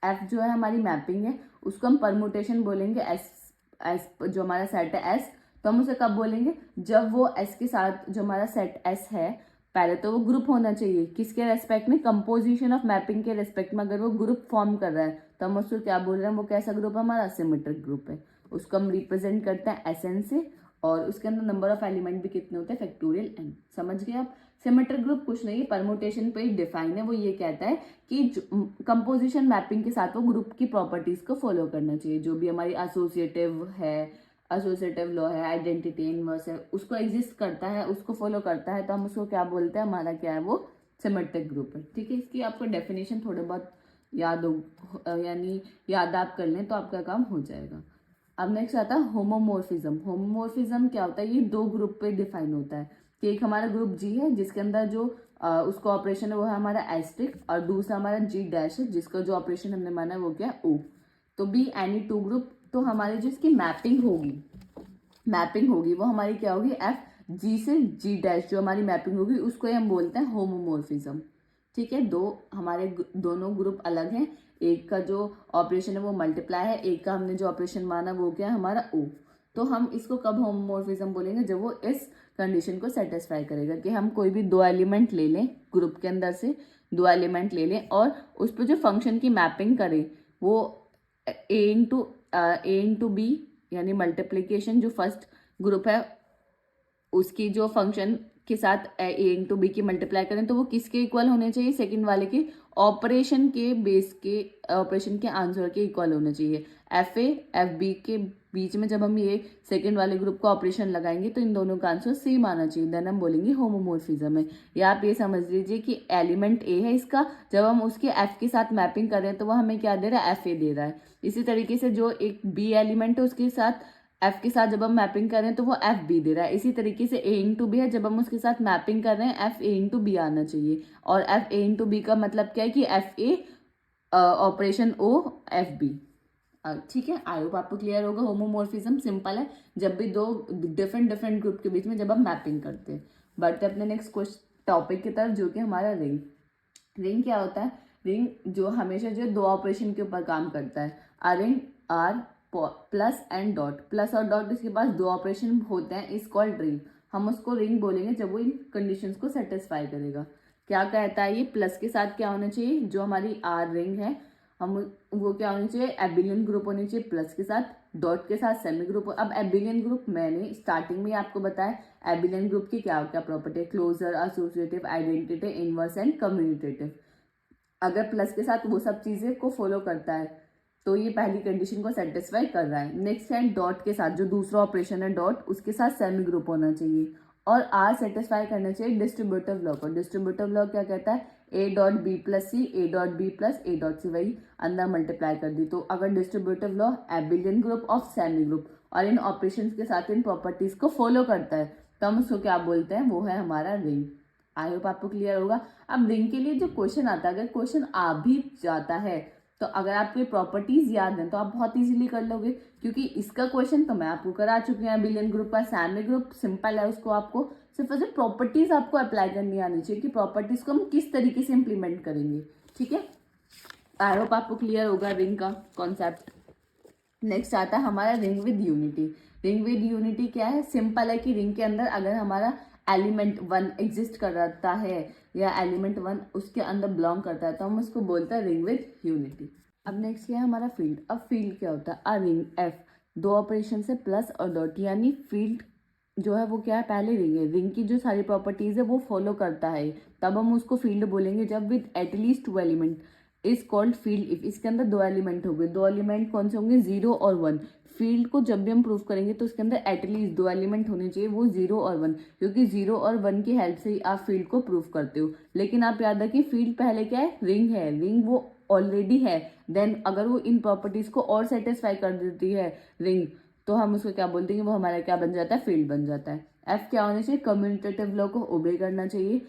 एफ जो है हमारी मैपिंग है, उसको हम परमुटेशन बोलेंगे। एस जो हमारा सेट है एस, तो हम उसे कब बोलेंगे? जब वो एस के साथ जो हमारा सेट एस है, पहले तो वो ग्रुप होना चाहिए किसके रेस्पेक्ट में? कंपोजिशन ऑफ मैपिंग के रेस्पेक्ट में। अगर वो ग्रुप फॉर्म कर रहा है तो हम उसको क्या बोल रहे हैं? वो कैसा ग्रुप है? हमारा सिमेट्रिक ग्रुप है। उसको हम रिप्रेजेंट करते हैं एस एन से, और उसके अंदर नंबर ऑफ एलिमेंट भी कितने होते हैं? Factorial n. समझ गए आप? सिमेट्रिक ग्रुप कुछ नहीं है, परमुटेशन पे ही डिफाइन है। वो ये कहता है कि कंपोजिशन मैपिंग के साथ वो ग्रुप की प्रॉपर्टीज को फॉलो करना चाहिए। जो भी हमारी एसोसिएटिव है, एसोसिएटिव लॉ है, आइडेंटिटी इनवर्स है, उसको एग्जिस्ट करता है, उसको फॉलो करता है, तो हम उसको क्या बोलते हैं? हमारा क्या है? वो सिमेट्रिक ग्रुप है। ठीक है, इसकी आपको डेफिनेशन थोड़े बहुत याद हो, यानी याद आप कर लें तो आपका काम हो जाएगा। अब नेक्स्ट आता है होमोमोर्फिज्म। होमोमोर्फिज्म क्या होता है? ये दो ग्रुप पे डिफाइन होता है कि एक हमारा ग्रुप जी है जिसके अंदर जो उसका ऑपरेशन है वो है हमारा एस्ट्रिक, और दूसरा हमारा जी डैश है जिसका जो ऑपरेशन हमने माना है वो क्या है? ओ। तो बी एनी टू ग्रुप, तो हमारे जो इसकी मैपिंग होगी वो हमारी क्या होगी? एफ जी से जी डैश जो हमारी मैपिंग होगी उसको हम बोलते हैं होमोमोर्फिज्म। ठीक है, हमारे दोनों ग्रुप अलग हैं। एक का जो ऑपरेशन है वो मल्टीप्लाई है, एक का हमने जो ऑपरेशन माना वो क्या है? हमारा ओ। तो हम इसको कब होमोमोर्फिज्म बोलेंगे? जब वो इस कंडीशन को सेटिस्फाई करेगा कि हम कोई भी दो एलिमेंट ले लें, ग्रुप के अंदर से दो एलिमेंट ले लें और उस पर जो फंक्शन की मैपिंग करें वो ए इंटू बी, यानी मल्टीप्लीकेशन जो फर्स्ट ग्रुप है उसकी जो फंक्शन के साथ ए इंटू बी की मल्टीप्लाई करें तो वो किसके इक्वल होने चाहिए? सेकंड वाले के ऑपरेशन के बेस के, ऑपरेशन के आंसर के इक्वल होने चाहिए। एफ ए एफ बी के बीच में जब हम ये सेकंड वाले ग्रुप का ऑपरेशन लगाएंगे तो इन दोनों का आंसर सेम आना चाहिए, देन हम बोलेंगे होमोमोर्फिज्म है। या आप ये समझ लीजिए कि एलिमेंट ए है इसका, जब हम उसके एफ के साथ मैपिंग कर रहे हैं तो वो हमें क्या दे रहा है? एफ ए दे रहा है। इसी तरीके से जो एक बी एलिमेंट है उसके साथ एफ के साथ जब हम मैपिंग कर रहे हैं तो वो एफ बी दे रहा है। इसी तरीके से ए इंटू बी है, जब हम उसके साथ मैपिंग कर रहे हैं एफ ए इंटू बी आना चाहिए। और एफ ए इंटू बी का मतलब क्या है? कि f a operation o f b. ठीक है, आई होप आपको क्लियर होगा। होमोमोर्फिज्म सिंपल है, जब भी दो डिफरेंट ग्रुप के बीच में जब हम मैपिंग करते हैं। बढ़ते अपने नेक्स्ट क्वेश्चन टॉपिक की तरफ, जो कि हमारा रिंग। रिंग क्या होता है? रिंग जो हमेशा जो दो ऑपरेशन के ऊपर काम करता है। A ring R plus and dot, plus और डॉट इसके पास दो ऑपरेशन होते हैं, इज कॉल्ड रिंग। हम उसको रिंग बोलेंगे जब वो इन कंडीशंस को सेटिस्फाई करेगा। क्या कहता है ये, प्लस के साथ क्या होना चाहिए, जो हमारी आर रिंग है हम वो क्या होनी चाहिए, एबिलियन ग्रुप होनी चाहिए प्लस के साथ, डॉट के साथ सेमी ग्रुप। अब एबिलियन ग्रुप मैंने स्टार्टिंग में आपको बताया एबिलियन ग्रुप की क्या क्या प्रॉपर्टी है, closure, associative, identity, inverse and commutative. अगर प्लस के साथ वो सब चीजें को फॉलो करता है तो ये पहली कंडीशन को सेटिस्फाई कर रहा है। नेक्स्ट है डॉट के साथ, जो दूसरा ऑपरेशन है डॉट, उसके साथ सेमी ग्रुप होना चाहिए। और आर सेटिस्फाई करना चाहिए डिस्ट्रीब्यूटिव लॉ को। डिस्ट्रीब्यूटिव लॉ क्या कहता है, a dot b plus c, a dot b plus a dot c, वही अंदर मल्टीप्लाई कर दी। तो अगर distributive law abelian group of semi group और इन ऑपरेशंस के साथ इन प्रॉपर्टीज को फॉलो करता है तो हम उसको क्या बोलते हैं, वो है हमारा रिंग। आई होप आपको क्लियर होगा। अब रिंग के लिए जो क्वेश्चन आता है, अगर क्वेश्चन आ भी जाता है तो अगर आपको प्रॉपर्टीज याद हैं तो आप बहुत इजीली कर लोगे, क्योंकि इसका क्वेश्चन तो मैं आपको करा चुकी हूँ। एबिलियन ग्रुप का सेमी ग्रुप सिंपल है, उसको आपको सिर्फ ऐसे प्रॉपर्टीज आपको अप्लाई करनी आनी चाहिए कि प्रॉपर्टीज को हम किस तरीके से इंप्लीमेंट करेंगे। ठीक है, आई होप आपको क्लियर होगा रिंग का कॉन्सेप्ट। नेक्स्ट आता है हमारा ring with unity. Ring with unity क्या है, सिंपल है कि रिंग के अंदर अगर हमारा एलिमेंट वन एग्जिस्ट कर रहता है या एलिमेंट वन उसके अंदर बिलोंग करता है तो हम उसको बोलते हैं रिंग विद यूनिटी। अब नेक्स्ट क्या है हमारा फील्ड। अब फील्ड क्या होता है, अ रिंग एफ, दो ऑपरेशन से प्लस और डॉट, यानी फील्ड जो है वो क्या है, पहले रिंग है, रिंग की जो सारी प्रॉपर्टीज है वो फॉलो करता है, तब हम उसको फील्ड बोलेंगे। जब with at least to element is called field if, इसके अंदर दो एलिमेंट होंगे, दो एलिमेंट कौन से होंगे, 0 और 1। फील्ड को जब भी हम प्रूव करेंगे तो उसके अंदर एटलीस्ट दो एलिमेंट होने चाहिए, वो 0 और 1, क्योंकि 0 और 1 की हेल्प से ही आप फील्ड को प्रूव करते हो। लेकिन आप याद रखिए फील्ड पहले क्या है, रिंग है, रिंग वो ऑलरेडी है, देन अगर वो इन प्रॉपर्टीज को और सेटिस्फाई कर देती है रिंग तो हम उसको क्या बोलते हैं, वो हमारा क्या बन जाता है, फील्ड बन जाता है। एफ क्या होना चाहिए, कम्युनिटेटिव लॉ को ओबे करना चाहिए।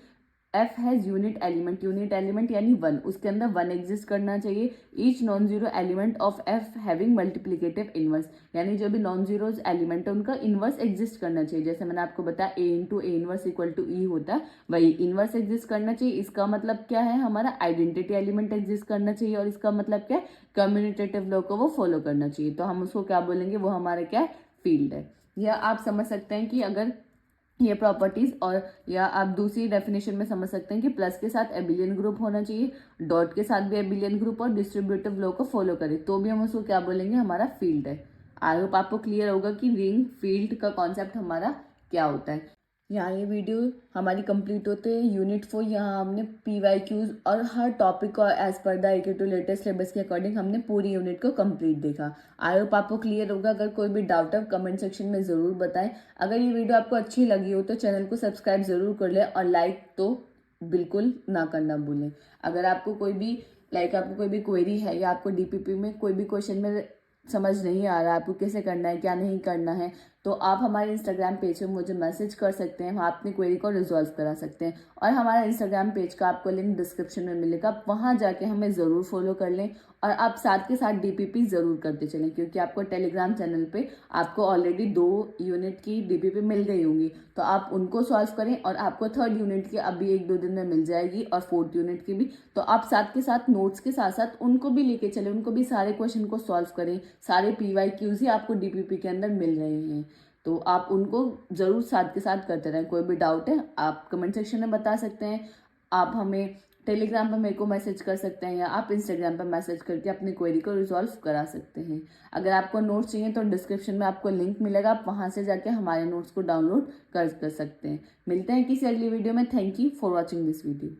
F has unit element, unit element यानी वन, उसके अंदर वन एग्जिस्ट करना चाहिए। Each non zero element of F having multiplicative inverse, यानी जो भी नॉन जीरो एलिमेंट है उनका इनवर्स एग्जिस्ट करना चाहिए। जैसे मैंने आपको बताया a into a inverse equal to e होता है, वही इनवर्स एग्जिस्ट करना चाहिए। इसका मतलब क्या है, हमारा आइडेंटिटी एलिमेंट एग्जिस्ट करना चाहिए, और इसका मतलब क्या है, कम्युनिटेटिव लॉ को वो फॉलो करना चाहिए। तो हम उसको क्या बोलेंगे, वो हमारा क्या है, फील्ड है। या आप समझ सकते हैं कि अगर ये प्रॉपर्टीज, और या आप दूसरी डेफिनेशन में समझ सकते हैं कि प्लस के साथ एबिलियन ग्रुप होना चाहिए, डॉट के साथ भी एबिलियन ग्रुप और डिस्ट्रीब्यूटिव लॉ को फॉलो करें तो भी हम उसको क्या बोलेंगे, हमारा फील्ड है। आई होप आपको क्लियर होगा कि रिंग फील्ड का कॉन्सेप्ट हमारा क्या होता है। यहाँ ये वीडियो हमारी कंप्लीट होते हैं यूनिट 4। यहाँ हमने PYQs और हर टॉपिक को as per the AQ to latest syllabus के अकॉर्डिंग हमने पूरी यूनिट को कंप्लीट देखा। आई होप आपको क्लियर होगा। अगर कोई भी डाउट है कमेंट सेक्शन में ज़रूर बताएं। अगर ये वीडियो आपको अच्छी लगी हो तो चैनल को सब्सक्राइब ज़रूर कर लें, और लाइक तो बिल्कुल ना करना भूलें। अगर आपको कोई भी आपको कोई भी क्वेरी है या आपको DPP में कोई भी क्वेश्चन में समझ नहीं आ रहा आपको कैसे करना है क्या नहीं करना है, तो आप हमारे इंस्टाग्राम पेज पे मुझे मैसेज कर सकते हैं, वहाँ अपनी क्वेरी को रिजॉल्व करा सकते हैं। और हमारा इंस्टाग्राम पेज का आपको लिंक डिस्क्रिप्शन में मिलेगा, आप वहाँ जाके हमें ज़रूर फॉलो कर लें। और आप साथ के साथ DPP ज़रूर करते चलें, क्योंकि आपको टेलीग्राम चैनल पे आपको ऑलरेडी 2 यूनिट की DPP मिल गई होंगी, तो आप उनको सॉल्व करें, और आपको 3rd यूनिट की अभी 1-2 दिन में मिल जाएगी, और 4th यूनिट की भी। तो आप साथ के साथ नोट्स के साथ साथ उनको भी लेके चलें, उनको भी सारे क्वेश्चन को सॉल्व करें। सारे PYQs ही आपको DPP के अंदर मिल रहे हैं, तो आप उनको ज़रूर साथ के साथ करते रहें। कोई भी डाउट है आप कमेंट सेक्शन में बता सकते हैं, आप हमें टेलीग्राम पर मेरे को मैसेज कर सकते हैं, या आप इंस्टाग्राम पर मैसेज करके अपनी क्वेरी को रिजॉल्व करा सकते हैं। अगर आपको नोट्स चाहिए तो डिस्क्रिप्शन में आपको लिंक मिलेगा, आप वहाँ से जाके हमारे नोट्स को डाउनलोड कर सकते हैं। मिलते हैं किसी अगली वीडियो में। Thank you for watching this video.